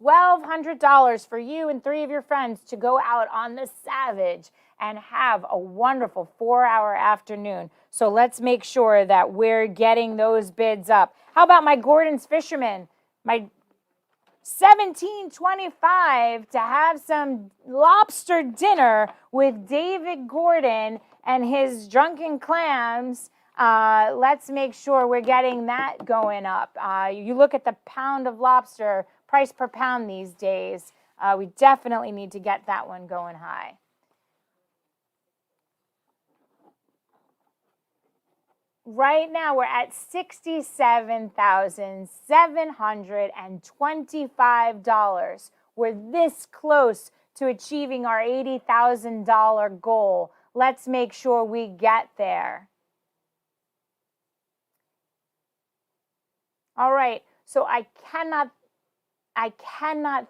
A: $1,200 for you and 3 of your friends to go out on the Savage and have a wonderful 4-hour afternoon. So let's make sure that we're getting those bids up. How about my Gordon's Fisherman? My $17.25 to have some lobster dinner with David Gordon and his drunken clams. Let's make sure we're getting that going up. You look at the pound of lobster, price per pound these days. We definitely need to get that one going high. Right now, we're at $67,725. We're this close to achieving our $80,000 goal. Let's make sure we get there. All right, so I cannot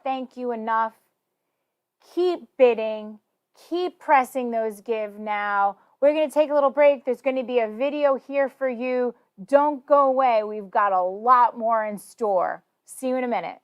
A: thank you enough. Keep bidding, keep pressing those give now. We're going to take a little break. There's going to be a video here for you. Don't go away. We've got a lot more in store. See you in a minute.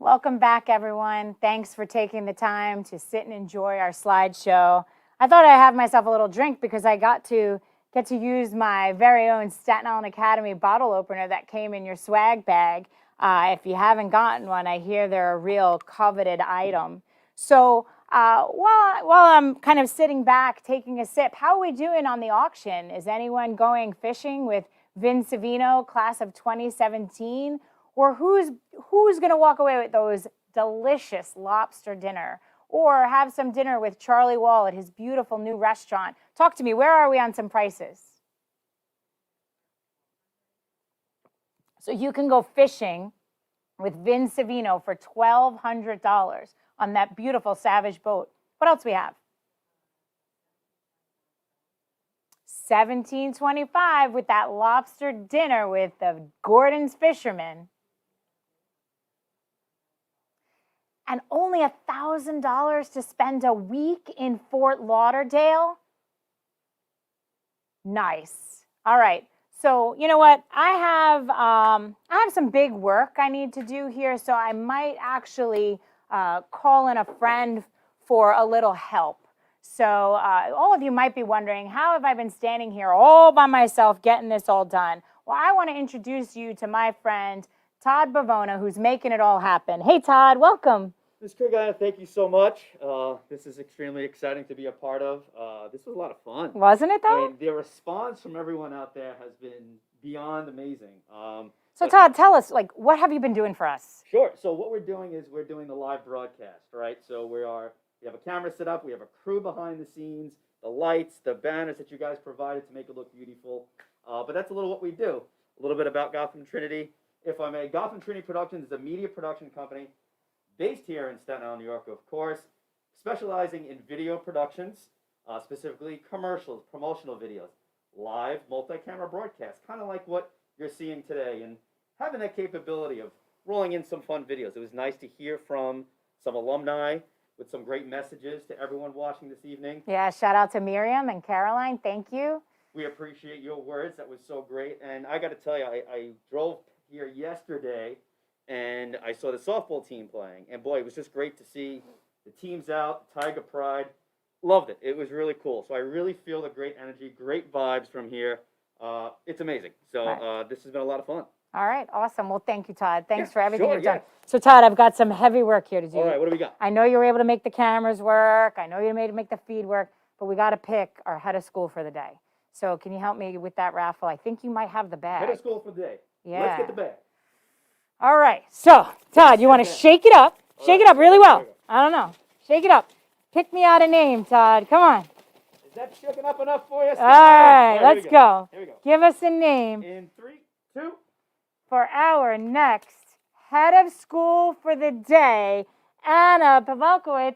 A: Welcome back, everyone. Thanks for taking the time to sit and enjoy our slideshow. I thought I'd have myself a little drink because I get to use my very own Staten Island Academy bottle opener that came in your swag bag. If you haven't gotten one, I hear they're a real coveted item. So while I'm kind of sitting back taking a sip, how are we doing on the auction? Is anyone going fishing with Vin Savino, class of 2017? Or who's going to walk away with those delicious lobster dinner? Or have some dinner with Charlie Wall at his beautiful new restaurant? Talk to me. Where are we on some prices? So you can go fishing with Vin Savino for $1,200 on that beautiful Savage boat. What else we have? $1,725 with that lobster dinner with the Gordon's Fisherman. And only $1,000 to spend a week in Fort Lauderdale? Nice. All right. So you know what? I have some big work I need to do here, so I might actually call in a friend for a little help. So all of you might be wondering, how have I been standing here all by myself getting this all done? Well, I want to introduce you to my friend, Todd Bavona, who's making it all happen. Hey, Todd, welcome.
E: Ms. Corigliano, thank you so much. This is extremely exciting to be a part of. This was a lot of fun.
A: Wasn't it, though?
E: I mean, the response from everyone out there has been beyond amazing.
A: So, Todd, tell us, what have you been doing for us?
E: Sure. So what we're doing is we're doing the live broadcast, right? So we have a camera set up. We have a crew behind the scenes, the lights, the banners that you guys provided to make it look beautiful. But that's a little what we do. A little bit about Gotham Trinity. If I may, Gotham Trinity Productions is a media production company based here in Staten Island, New York, of course, specializing in video productions, specifically commercials, promotional videos, live multi-camera broadcasts, kind of like what you're seeing today, and having that capability of rolling in some fun videos. It was nice to hear from some alumni with some great messages to everyone watching this evening.
A: Yeah, shout out to Miriam and Caroline. Thank you.
E: We appreciate your words. That was so great. And I got to tell you, I drove here yesterday, and I saw the softball team playing. And boy, it was just great to see the teams out, Tiger Pride. Loved it. It was really cool. So I really feel the great energy, great vibes from here. It's amazing. So this has been a lot of fun.
A: All right, awesome. Well, thank you, Todd. Thanks for everything
E: sure,
A: you've done. So, Todd, I've got some heavy work here to do.
E: All right, what do we got?
A: I know you were able to make the cameras work. I know you were able to make the feed work, but we got to pick our head of school for the day. So can you help me with that raffle? I think you might have the bag.
E: Head of school for the day.
A: Yeah.
E: Let's get the bag.
A: All right. So, Todd, you want to shake it up. Shake it up really well. I don't know. Shake it up. Pick me out a name, Todd. Come on.
E: Is that shaking up enough for you?
A: All right, let's go.
E: Here we go.
A: Give us a name
E: In 3, 2.
A: for our next head of school for the day, Anna Pavelkowitz,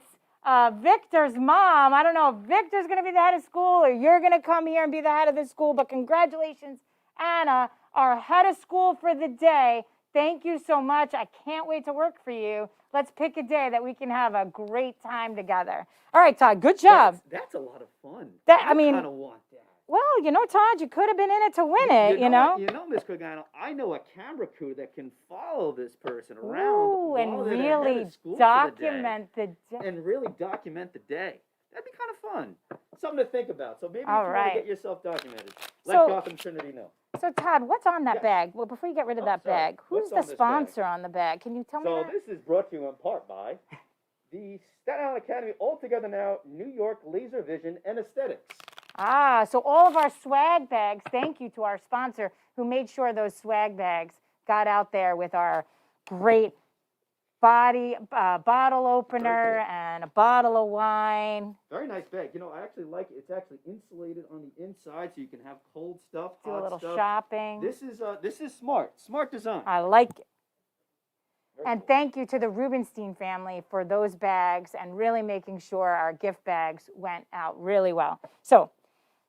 A: Victor's mom. I don't know if Victor's going to be the head of school or you're going to come here and be the head of the school, but congratulations, Anna, our head of school for the day. Thank you so much. I can't wait to work for you. Let's pick a day that we can have a great time together. All right, Todd, good job.
E: That's a lot of fun.
A: I mean,
E: kind of want that.
A: Well, you know, Todd, you could have been in it to win it, you know?
E: You know, Ms. Corigliano, I know a camera crew that can follow this person around.
A: Ooh, and
E: while they're the head
A: really
E: of school
A: document the day.
E: and really document the day. That'd be kind of fun. Something to think about. So maybe if you
A: All
E: want
A: right.
E: to get yourself documented, let
A: So-
E: Gotham Trinity know.
A: So, Todd, what's on that
E: Yes.
A: bag? Well, before you get rid of that
E: sorry.
A: bag, who's
E: What's
A: the
E: on this bag?
A: sponsor on the bag? Can you tell me
E: So
A: that?
E: this is brought to you in part by the Staten Island Academy All Together Now, New York Laser Vision and Aesthetics.
A: Ah, so all of our swag bags, thank you to our sponsor who made sure those swag bags got out there with our great bottle opener and a bottle of wine.
E: Very nice bag. You know, I actually like it. It's actually insulated on the inside, so you can have cold stuff,
A: Do a
E: hot
A: little
E: stuff.
A: shopping.
E: This is smart. Smart design.
A: I like it.
E: Very
A: And
E: cool.
A: thank you to the Rubenstein family for those bags and really making sure our gift bags went out really well. So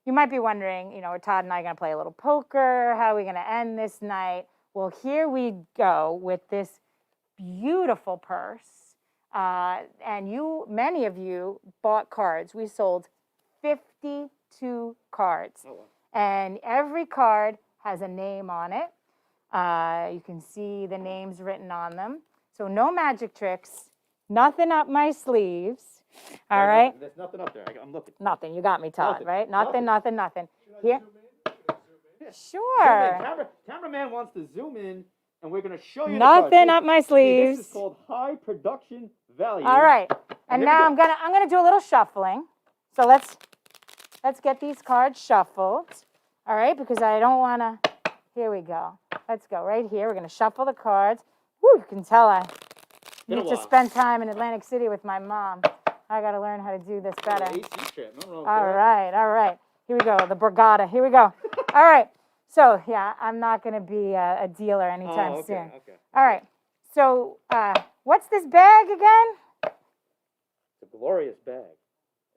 A: you might be wondering, you know, are Todd and I going to play a little poker? How are we going to end this night? Well, here we go with this beautiful purse. And many of you bought cards. We sold 52 cards.
E: Oh, wow.
A: And every card has a name on it. You can see the names written on them. So no magic tricks, nothing up my sleeves. All right?
E: There's nothing up there. I'm looking.
A: Nothing. You got me, Todd,
E: Nothing.
A: right?
E: Nothing.
A: Nothing. Here.
E: Yeah.
A: Sure.
E: Cameraman wants to zoom in, and we're going to show you
A: Nothing
E: the
A: up my
E: cards. See,
A: sleeves.
E: this is called high production value.
A: All right. And
E: here we
A: now
E: go.
A: I'm gonna do a little shuffling. So let's get these cards shuffled. All right, because I don't wanna. Here we go. Let's go right here. We're gonna shuffle the cards. Woo, you can tell I
E: Been a
A: need to
E: while.
A: spend time in Atlantic City with my mom. I gotta learn how to do this better.
E: AC trip. Nothing wrong with
A: All
E: that.
A: right. Here we go. The Borgata. Here we go. All right. So yeah, I'm not gonna be a dealer anytime
E: Oh, okay,
A: soon.
E: okay.
A: All right. So what's this bag again?
E: It's a glorious bag.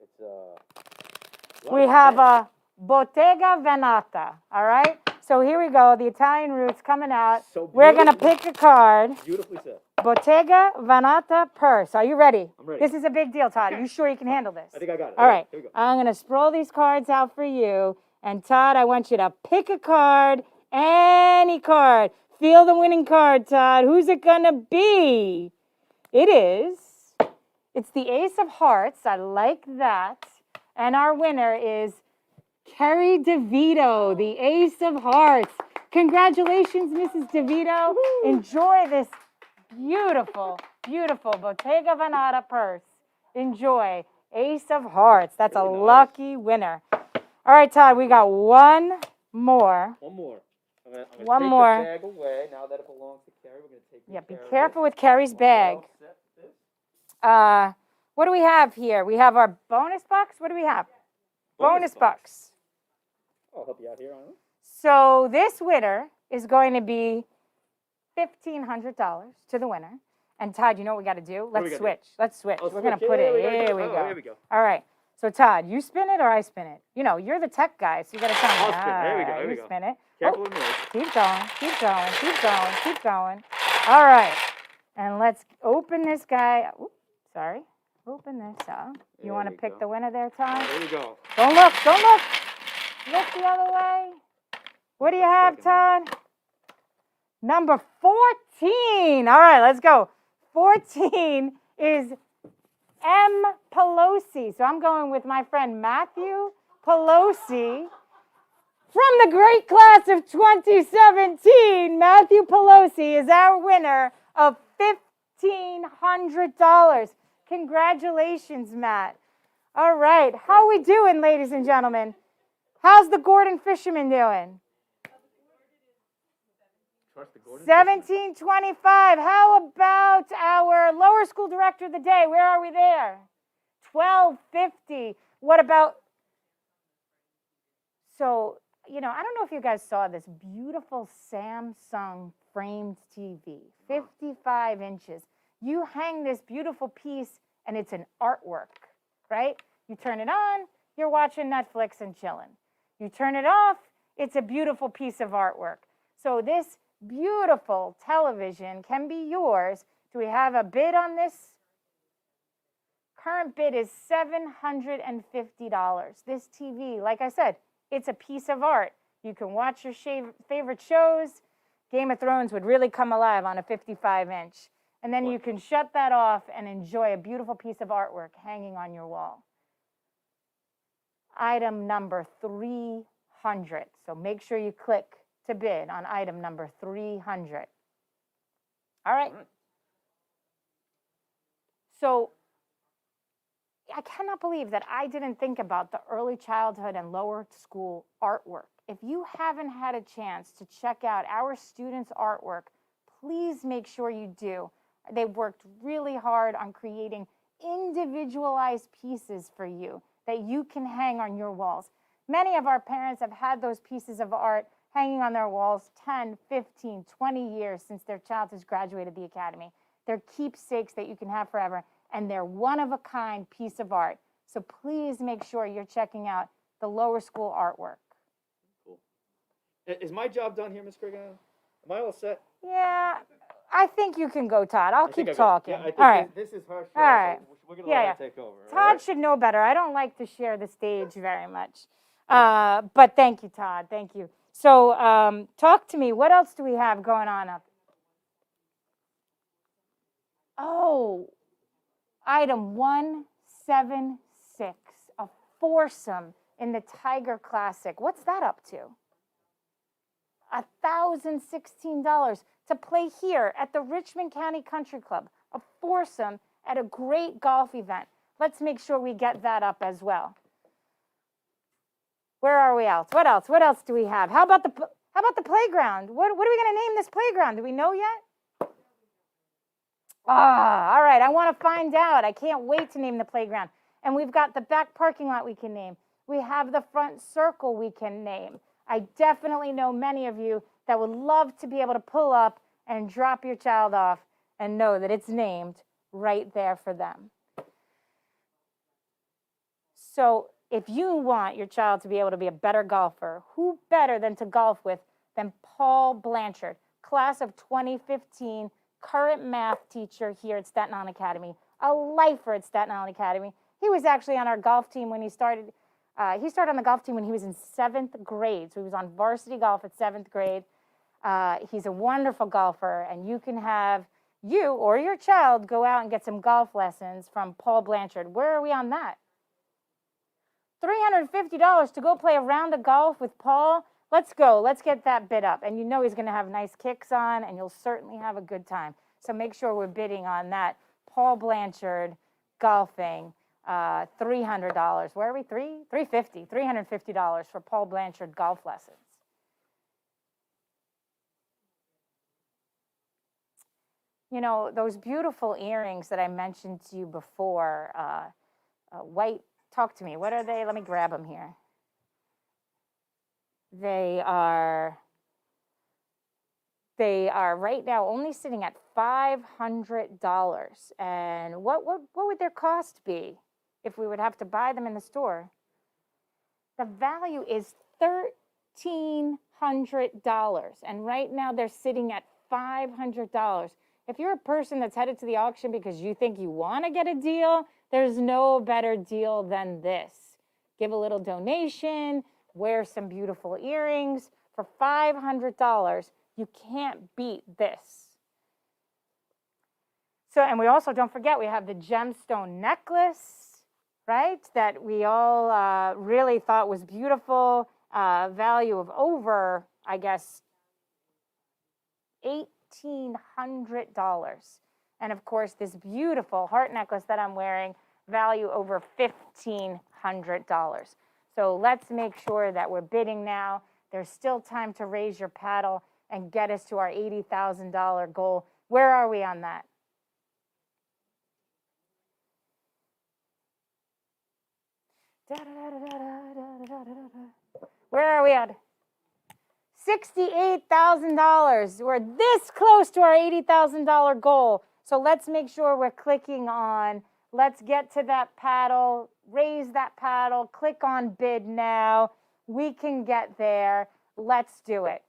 E: It's
A: We have a Bottega Veneta, all right? So here we go, the Italian roots coming out.
E: So
A: We're going to
E: beautiful.
A: pick a card.
E: Beautifully said.
A: Bottega Veneta purse. Are you ready?
E: I'm ready.
A: This is a big deal, Todd. You sure you can handle this?
E: I think I got it.
A: All right.
E: Here we go.
A: I'm going to sprawl these cards out for you. And Todd, I want you to pick a card, any card. Feel the winning card, Todd. Who's it going to be? It's the Ace of Hearts. I like that. And our winner is Kerry DeVito, the Ace of Hearts. Congratulations, Mrs. DeVito. Enjoy this beautiful, beautiful Bottega Veneta purse. Enjoy. Ace of Hearts. That's a
E: Really nice.
A: lucky winner. All right, Todd, we got one more.
E: One more. I'm gonna
A: One
E: take
A: more.
E: the bag away. Now that it belongs to Carrie, we're going to take
A: Yeah,
E: good
A: be
E: care of
A: careful
E: this.
A: with Kerry's bag.
E: Well set this.
A: What do we have here? We have our bonus box. What do we have? Bonus box.
E: I'll help you out here on it.
A: So this winner is going to be $1,500 to the winner. And Todd, you know what we got to do?
E: do we
A: Let's
E: gotta do?
A: switch. Let's switch.
E: Oh,
A: We're going to
E: switch.
A: put
E: Yeah,
A: it.
E: we gotta
A: Here
E: do
A: we
E: it.
A: go.
E: Oh, here we go.
A: All right. So Todd, you spin it or I spin it? You know, you're the tech guy, so you got to tell me.
E: I'll spin it. Here we go,
A: All right,
E: here we
A: you
E: go.
A: spin it.
E: Careful with me.
A: Keep going, keep going, keep going, keep going. All right. And let's open this guy. Oops, sorry. Open this up. You
E: There
A: want to
E: we
A: pick
E: go.
A: the winner there, Todd?
E: There we go.
A: Don't look, don't look. Look the other way. What do you have, Todd? Number 14. All right, let's go. 14 is M. Pelosi. So I'm going with my friend Matthew Pelosi. From the great class of 2017, Matthew Pelosi is our winner of $1,500. Congratulations, Matt. All right, how are we doing, ladies and gentlemen? How's the Gordon Fisherman doing?
E: Trust the Gordon.
A: 1725. How about our lower school director of the day? Where are we there? 1250. What about? So, you know, I don't know if you guys saw this beautiful Samsung framed TV, 55 inches. You hang this beautiful piece and it's an artwork, right? You turn it on, you're watching Netflix and chilling. You turn it off, it's a beautiful piece of artwork. So this beautiful television can be yours. Do we have a bid on this? Current bid is $750. This TV, like I said, it's a piece of art. You can watch your favorite shows. Game of Thrones would really come alive on a 55-inch. And then you can shut that off and enjoy a beautiful piece of artwork hanging on your wall. Item number 300. So make sure you click to bid on item number 300. All right. So I cannot believe that I didn't think about the early childhood and lower school artwork. If you haven't had a chance to check out our students' artwork, please make sure you do. They've worked really hard on creating individualized pieces for you that you can hang on your walls. Many of our parents have had those pieces of art hanging on their walls 10, 15, 20 years since their child has graduated the academy. They're keepsakes that you can have forever, and they're one-of-a-kind piece of art. So please make sure you're checking out the lower school artwork.
E: Cool. Is my job done here, Ms. Corigliano? Am I all set?
A: Yeah, I think you can go, Todd. I'll keep
E: I got-
A: talking.
E: Yeah, I think
A: All right.
E: this is her show.
A: All right.
E: So we're going to
A: Yeah,
E: let
A: yeah.
E: her take over. all
A: Todd
E: right?
A: should know better. I don't like to share the stage very much. But thank you, Todd. Thank you. So talk to me. What else do we have going on up? Oh, item 176, a foursome in the Tiger Classic. What's that up to? $1,016 to play here at the Richmond County Country Club, a foursome at a great golf event. Let's make sure we get that up as well. Where are we else? What else? What else do we have? How about the playground? What are we going to name this playground? Do we know yet? All right. I want to find out. I can't wait to name the playground. And we've got the back parking lot we can name. We have the front circle we can name. I definitely know many of you that would love to be able to pull up and drop your child off and know that it's named right there for them. So if you want your child to be able to be a better golfer, who better than to golf with than Paul Blanchard, class of 2015, current math teacher here at Staten Island Academy, a lifer at Staten Island Academy. He was actually on our golf team when he started. He started on the golf team when he was in 7th grade. So he was on varsity golf at 7th grade. He's a wonderful golfer, and you can have you or your child go out and get some golf lessons from Paul Blanchard. Where are we on that? $350 to go play a round of golf with Paul. Let's go. Let's get that bid up. And you know he's going to have nice kicks on, and you'll certainly have a good time. So make sure we're bidding on that. Paul Blanchard golfing, $300. Where are we? $350 for Paul Blanchard golf lessons. You know, those beautiful earrings that I mentioned to you before, white, talk to me. What are they? Let me grab them here. They are right now only sitting at $500. And what would their cost be if we would have to buy them in the store? The value is $1,300. And right now they're sitting at $500. If you're a person that's headed to the auction because you think you want to get a deal, there's no better deal than this. Give a little donation, wear some beautiful earrings. For $500, you can't beat this. So, and we also, don't forget, we have the gemstone necklace, right? That we all really thought was beautiful. Value of over, I guess, $1,800. And of course, this beautiful heart necklace that I'm wearing, value over $1,500. So let's make sure that we're bidding now. There's still time to raise your paddle and get us to our $80,000 goal. Where are we on that? Where are we at? $68,000. We're this close to our $80,000 goal. So let's make sure we're clicking on, let's get to that paddle, raise that paddle, click on bid now. We can get there. Let's do it.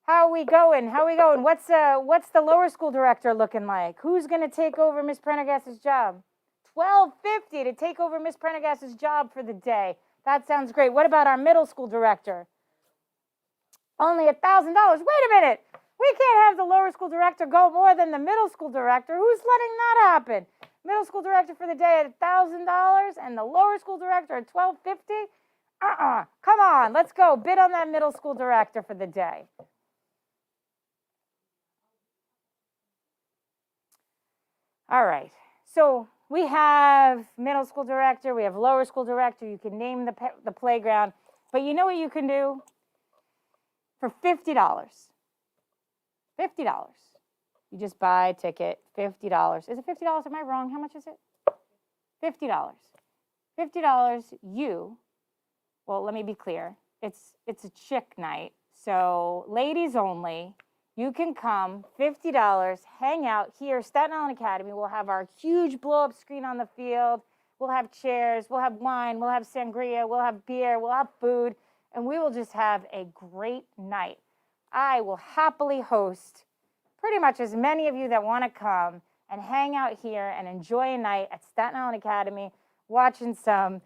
A: How are we going? How are we going? What's the lower school director looking like? Who's going to take over Miss Prendergast's job? $1,250 to take over Miss Prendergast's job for the day. That sounds great. What about our middle school director? Only $1,000. Wait a minute. We can't have the lower school director go more than the middle school director. Who's letting that happen? Middle school director for the day at $1,000 and the lower school director at $1,250? Come on, let's go. Bid on that middle school director for the day. All right. So we have middle school director. We have lower school director. You can name the playground. But you know what you can do? For $50. $50. You just buy a ticket, $50. Is it $50? Am I wrong? How much is it? $50. $50, well, let me be clear. It's a chick night, so ladies only. You can come, $50, hang out here, Staten Island Academy. We'll have our huge blow-up screen on the field. We'll have chairs, we'll have wine, we'll have sangria, we'll have beer, we'll have food, and we will just have a great night. I will happily host pretty much as many of you that want to come and hang out here and enjoy a night at Staten Island Academy, watching some,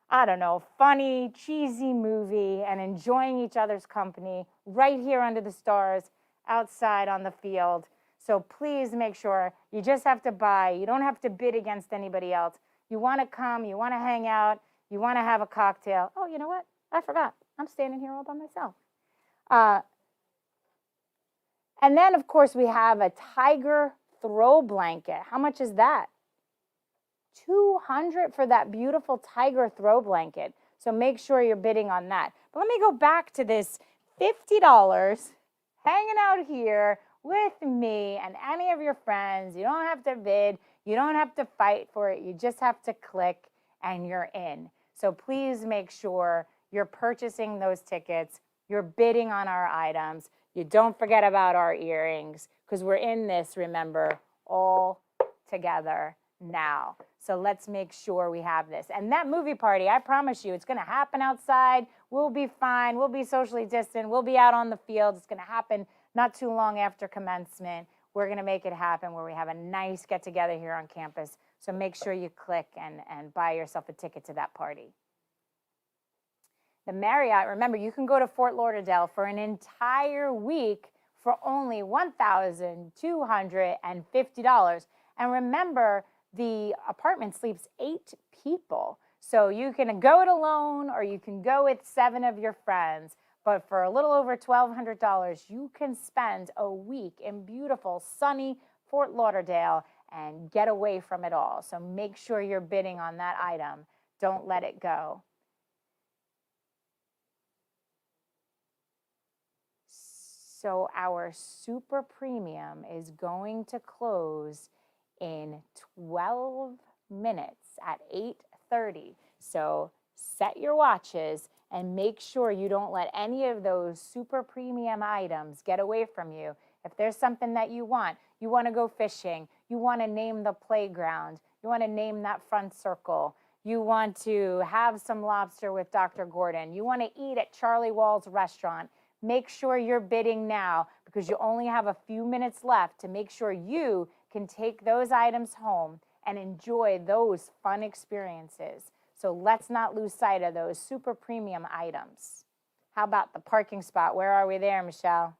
A: I don't know, funny, cheesy movie and enjoying each other's company right here under the stars outside on the field. So please make sure you just have to buy. You don't have to bid against anybody else. You want to come, you want to hang out, you want to have a cocktail. Oh, you know what? I forgot. I'm standing here all by myself. And then, of course, we have a tiger throw blanket. How much is that? $200 for that beautiful tiger throw blanket. So make sure you're bidding on that. But let me go back to this $50 hanging out here with me and any of your friends. You don't have to bid. You don't have to fight for it. You just have to click and you're in. So please make sure you're purchasing those tickets. You're bidding on our items. You don't forget about our earrings because we're in this, remember, all together now. So let's make sure we have this. And that movie party, I promise you, it's going to happen outside. We'll be fine. We'll be socially distant. We'll be out on the field. It's going to happen not too long after commencement. We're going to make it happen where we have a nice get together here on campus. So make sure you click and buy yourself a ticket to that party. The Marriott, remember, you can go to Fort Lauderdale for an entire week for only $1,250. And remember, the apartment sleeps 8 people. So you can go it alone or you can go with 7 of your friends. But for a little over $1,200, you can spend a week in beautiful, sunny Fort Lauderdale and get away from it all. So make sure you're bidding on that item. Don't let it go. So our super premium is going to close in 12 minutes at 8:30. So set your watches and make sure you don't let any of those super premium items get away from you. If there's something that you want to go fishing, you want to name the playground, you want to name that front circle, you want to have some lobster with Dr. Gordon, you want to eat at Charlie Wall's restaurant, make sure you're bidding now because you only have a few minutes left to make sure you can take those items home and enjoy those fun experiences. So let's not lose sight of those super premium items. How about the parking spot? Where are we there, Michelle?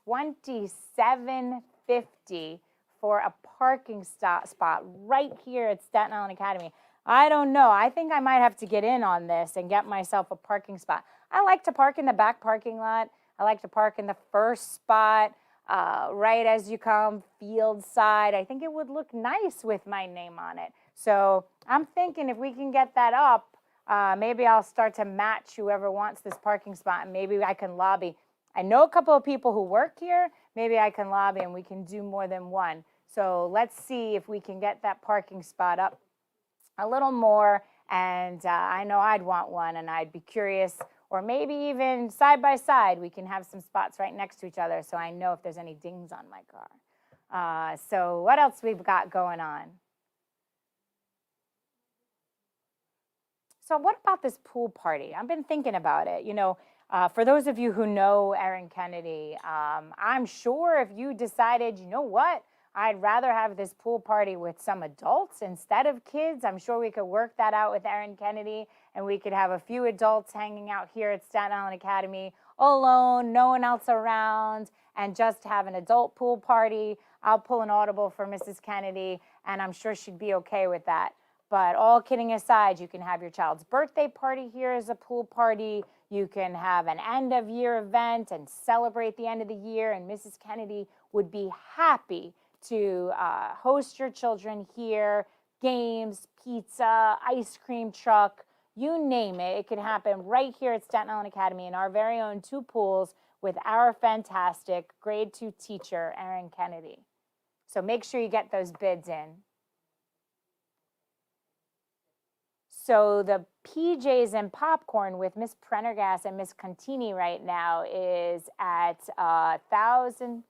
A: $27.50 for a parking spot right here at Staten Island Academy. I don't know. I think I might have to get in on this and get myself a parking spot. I like to park in the back parking lot. I like to park in the first spot, right as you come, field side. I think it would look nice with my name on it. So I'm thinking if we can get that up, maybe I'll start to match whoever wants this parking spot, and maybe I can lobby. I know a couple of people who work here. Maybe I can lobby and we can do more than one. So let's see if we can get that parking spot up a little more. And I know I'd want one, and I'd be curious, or maybe even side by side, we can have some spots right next to each other so I know if there's any dings on my car. So what else we've got going on? So what about this pool party? I've been thinking about it. You know, for those of you who know Erin Kennedy, I'm sure if you decided, you know what, I'd rather have this pool party with some adults instead of kids. I'm sure we could work that out with Erin Kennedy, and we could have a few adults hanging out here at Staten Island Academy alone, no one else around, and just have an adult pool party. I'll pull an audible for Mrs. Kennedy, and I'm sure she'd be okay with that. But all kidding aside, you can have your child's birthday party here as a pool party. You can have an end-of-year event and celebrate the end of the year, and Mrs. Kennedy would be happy to host your children here, games, pizza, ice cream truck, you name it. It can happen right here at Staten Island Academy in our very own 2 pools with our fantastic grade 2 teacher, Erin Kennedy. So make sure you get those bids in. So the PJs and popcorn with Miss Prendergast and Miss Contini right now is at $1,050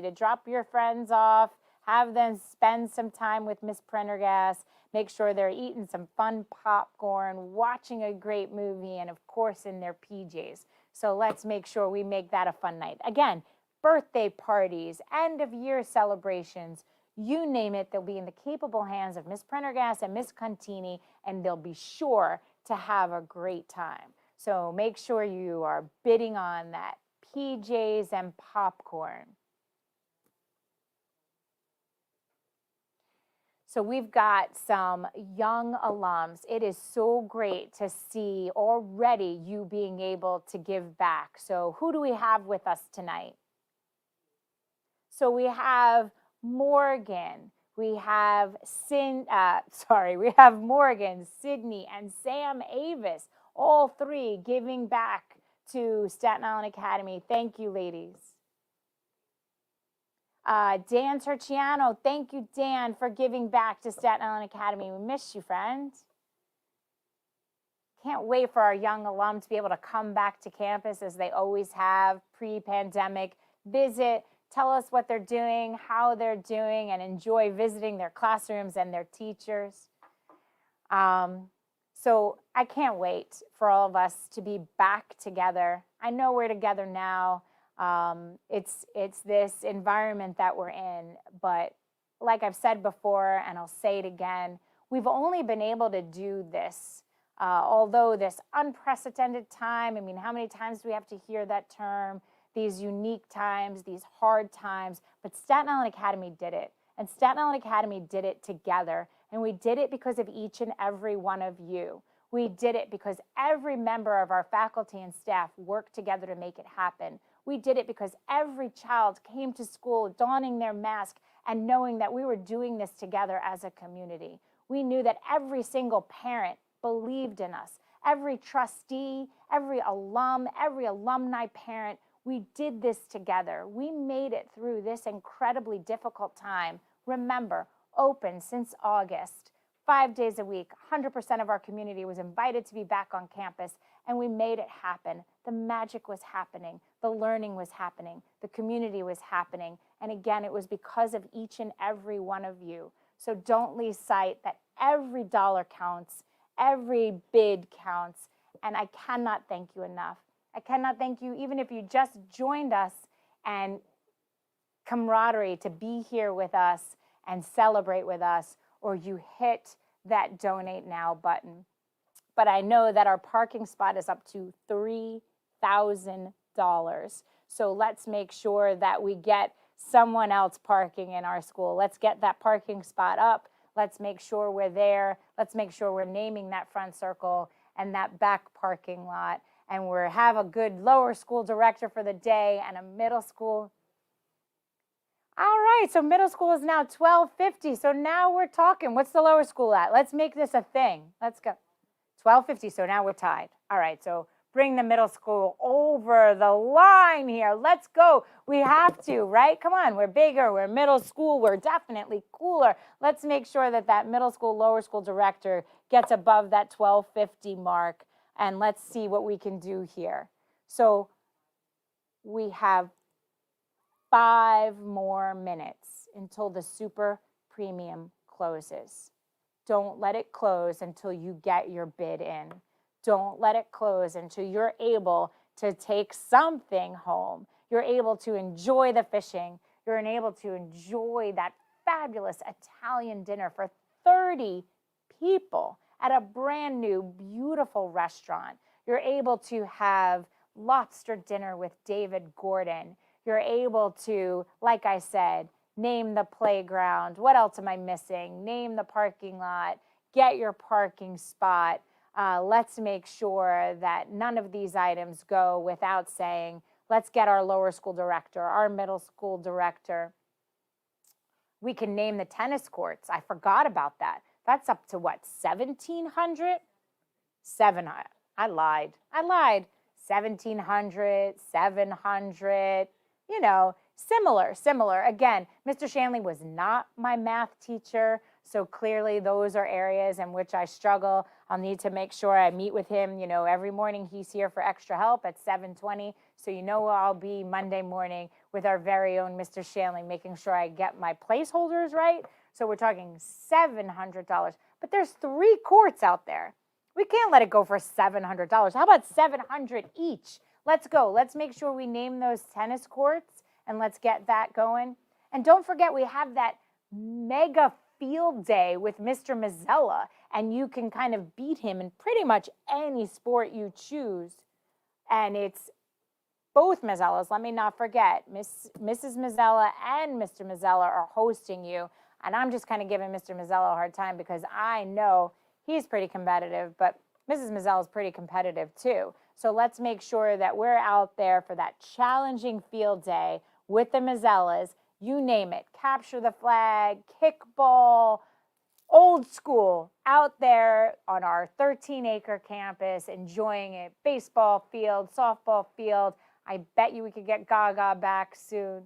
A: to drop your friends off, have them spend some time with Miss Prendergast, make sure they're eating some fun popcorn, watching a great movie, and of course in their PJs. So let's make sure we make that a fun night. Again, birthday parties, end of year celebrations, you name it, they'll be in the capable hands of Miss Prendergast and Miss Contini, and they'll be sure to have a great time. So make sure you are bidding on that PJs and popcorn. So we've got some young alums. It is so great to see already you being able to give back. So who do we have with us tonight? So we have Morgan. We have we have Morgan, Sydney, and Sam Avis, all three giving back to Staten Island Academy. Thank you, ladies. Dan Turciano, thank you, Dan, for giving back to Staten Island Academy. We miss you, friend. Can't wait for our young alum to be able to come back to campus as they always have pre-pandemic. Visit, tell us what they're doing, how they're doing, and enjoy visiting their classrooms and their teachers. So I can't wait for all of us to be back together. I know we're together now. It's this environment that we're in, but like I've said before, and I'll say it again, we've only been able to do this, although this unprecedented time, I mean, how many times do we have to hear that term? These unique times, these hard times, but Staten Island Academy did it, and Staten Island Academy did it together, and we did it because of each and every one of you. We did it because every member of our faculty and staff worked together to make it happen. We did it because every child came to school donning their mask and knowing that we were doing this together as a community. We knew that every single parent believed in us. Every trustee, every alum, every alumni parent, we did this together. We made it through this incredibly difficult time. Remember, open since August, 5 days a week, 100% of our community was invited to be back on campus, and we made it happen. The magic was happening. The learning was happening. The community was happening. And again, it was because of each and every one of you. So don't lose sight that every dollar counts, every bid counts, and I cannot thank you enough. I cannot thank you even if you just joined us and camaraderie to be here with us and celebrate with us, or you hit that donate now button. But I know that our parking spot is up to $3,000. So let's make sure that we get someone else parking in our school. Let's get that parking spot up. Let's make sure we're there. Let's make sure we're naming that front circle and that back parking lot. And we have a good lower school director for the day and a middle school. All right, so middle school is now $12.50. So now we're talking. What's the lower school at? Let's make this a thing. Let's go. $12.50, so now we're tied. All right, so bring the middle school over the line here. Let's go. We have to, right? Come on, we're bigger, we're middle school, we're definitely cooler. Let's make sure that that middle school, lower school director gets above that $12.50 mark, and let's see what we can do here. So we have 5 more minutes until the super premium closes. Don't let it close until you get your bid in. Don't let it close until you're able to take something home. You're able to enjoy the fishing. You're able to enjoy that fabulous Italian dinner for 30 people at a brand new, beautiful restaurant. You're able to have lobster dinner with David Gordon. You're able to, like I said, name the playground. What else am I missing? Name the parking lot. Get your parking spot. Let's make sure that none of these items go without saying, let's get our lower school director, our middle school director. We can name the tennis courts. I forgot about that. That's up to what, 1,700? 700. I lied. 1,700, 700, you know, similar. Again, Mr. Shanley was not my math teacher, so clearly those are areas in which I struggle. I'll need to make sure I meet with him, you know, every morning he's here for extra help at 7:20. So you know I'll be Monday morning with our very own Mr. Shanley, making sure I get my placeholders right. So we're talking $700. But there's 3 courts out there. We can't let it go for $700. How about $700 each? Let's go. Let's make sure we name those tennis courts and let's get that going. And don't forget, we have that mega field day with Mr. Mazzella and you can kind of beat him in pretty much any sport you choose. And it's both Mazzellas, let me not forget, Mrs. Mazzella and Mr. Mazzella are hosting you. And I'm just kind of giving Mr. Mazzella a hard time because I know he's pretty competitive, but Mrs. Mazzella is pretty competitive too. So let's make sure that we're out there for that challenging field day with the Mazzellas. You name it, capture the flag, kickball, old school, out there on our 13-acre campus, enjoying it. Baseball field, softball field. I bet you we could get Gaga back soon.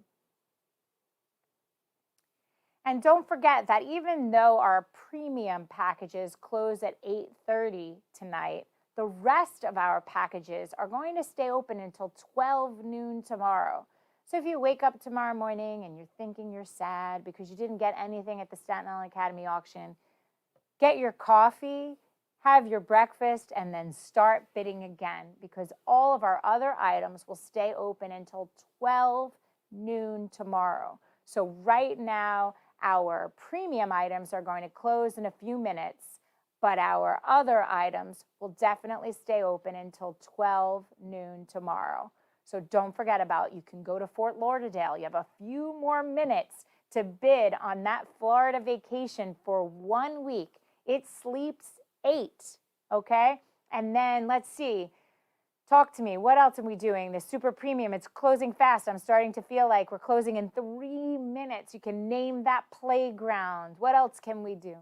A: And don't forget that even though our premium packages close at 8:30 tonight, the rest of our packages are going to stay open until 12 noon tomorrow. So if you wake up tomorrow morning and you're thinking you're sad because you didn't get anything at the Staten Island Academy auction, get your coffee, have your breakfast, and then start bidding again, because all of our other items will stay open until 12 noon tomorrow. So right now, our premium items are going to close in a few minutes, but our other items will definitely stay open until 12 noon tomorrow. So don't forget about, you can go to Fort Lauderdale. You have a few more minutes to bid on that Florida vacation for 1 week. It sleeps 8, okay? And then let's see, talk to me. What else are we doing? The super premium, it's closing fast. I'm starting to feel like we're closing in 3 minutes. You can name that playground. What else can we do?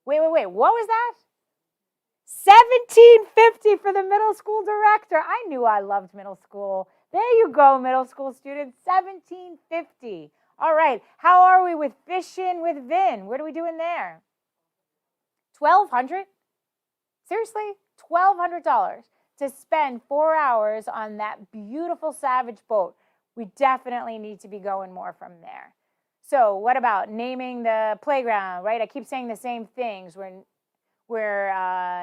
A: Wait. What was that? $17.50 for the middle school director. I knew I loved middle school. There you go, middle school students, $17.50. All right, how are we with fishing with Vin? What are we doing there? $1,200? Seriously? $1,200 to spend 4 hours on that beautiful Savage boat. We definitely need to be going more from there. So what about naming the playground, right? I keep saying the same things. We're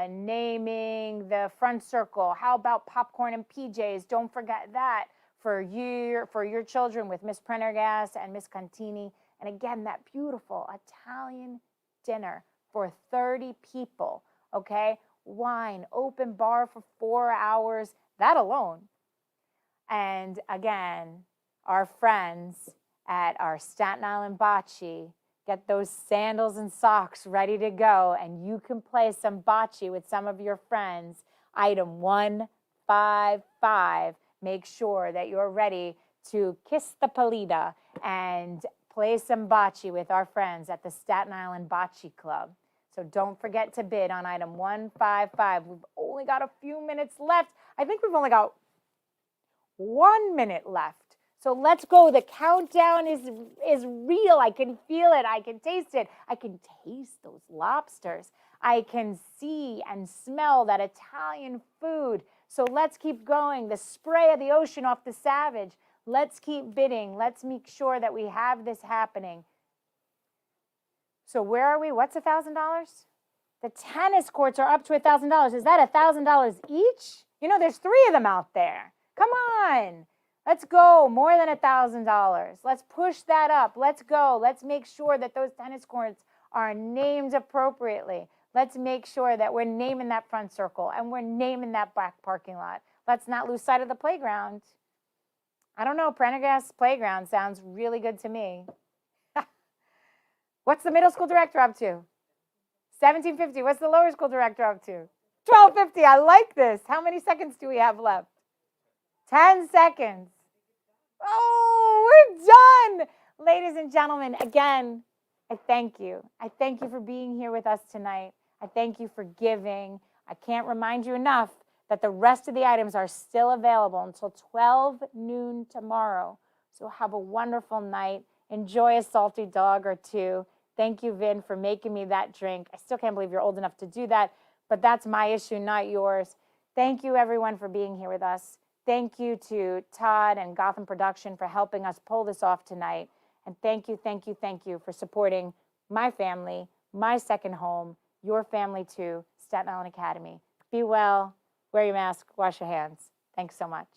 A: naming the front circle. How about popcorn and PJs? Don't forget that for your children with Miss Prendergast and Miss Contini. And again, that beautiful Italian dinner for 30 people, okay? Wine, open bar for 4 hours, that alone. And again, our friends at our Staten Island Bocce, get those sandals and socks ready to go, and you can play some bocce with some of your friends. Item 155. Make sure that you're ready to kiss the palita and play some bocce with our friends at the Staten Island Bocce Club. So don't forget to bid on item 155. We've only got a few minutes left. I think we've only got 1 minute left. So let's go. The countdown is real. I can feel it. I can taste it. I can taste those lobsters. I can see and smell that Italian food. So let's keep going. The spray of the ocean off the Savage. Let's keep bidding. Let's make sure that we have this happening. So where are we? What's $1,000? The tennis courts are up to $1,000. Is that $1,000 each? You know, there's 3 of them out there. Come on. Let's go, more than $1,000. Let's push that up. Let's go. Let's make sure that those tennis courts are named appropriately. Let's make sure that we're naming that front circle and we're naming that back parking lot. Let's not lose sight of the playground. I don't know, Prendergast Playground sounds really good to me. What's the middle school director up to? $17.50. What's the lower school director up to? $12.50. I like this. How many seconds do we have left? 10 seconds. Oh, we're done. Ladies and gentlemen, again, I thank you. I thank you for being here with us tonight. I thank you for giving. I can't remind you enough that the rest of the items are still available until 12 noon tomorrow. So have a wonderful night. Enjoy a salty dog or two. Thank you, Vin, for making me that drink. I still can't believe you're old enough to do that, but that's my issue, not yours. Thank you, everyone, for being here with us. Thank you to Todd and Gotham Production for helping us pull this off tonight. And thank you for supporting my family, my second home, your family too, Staten Island Academy. Be well, wear your mask, wash your hands. Thanks so much.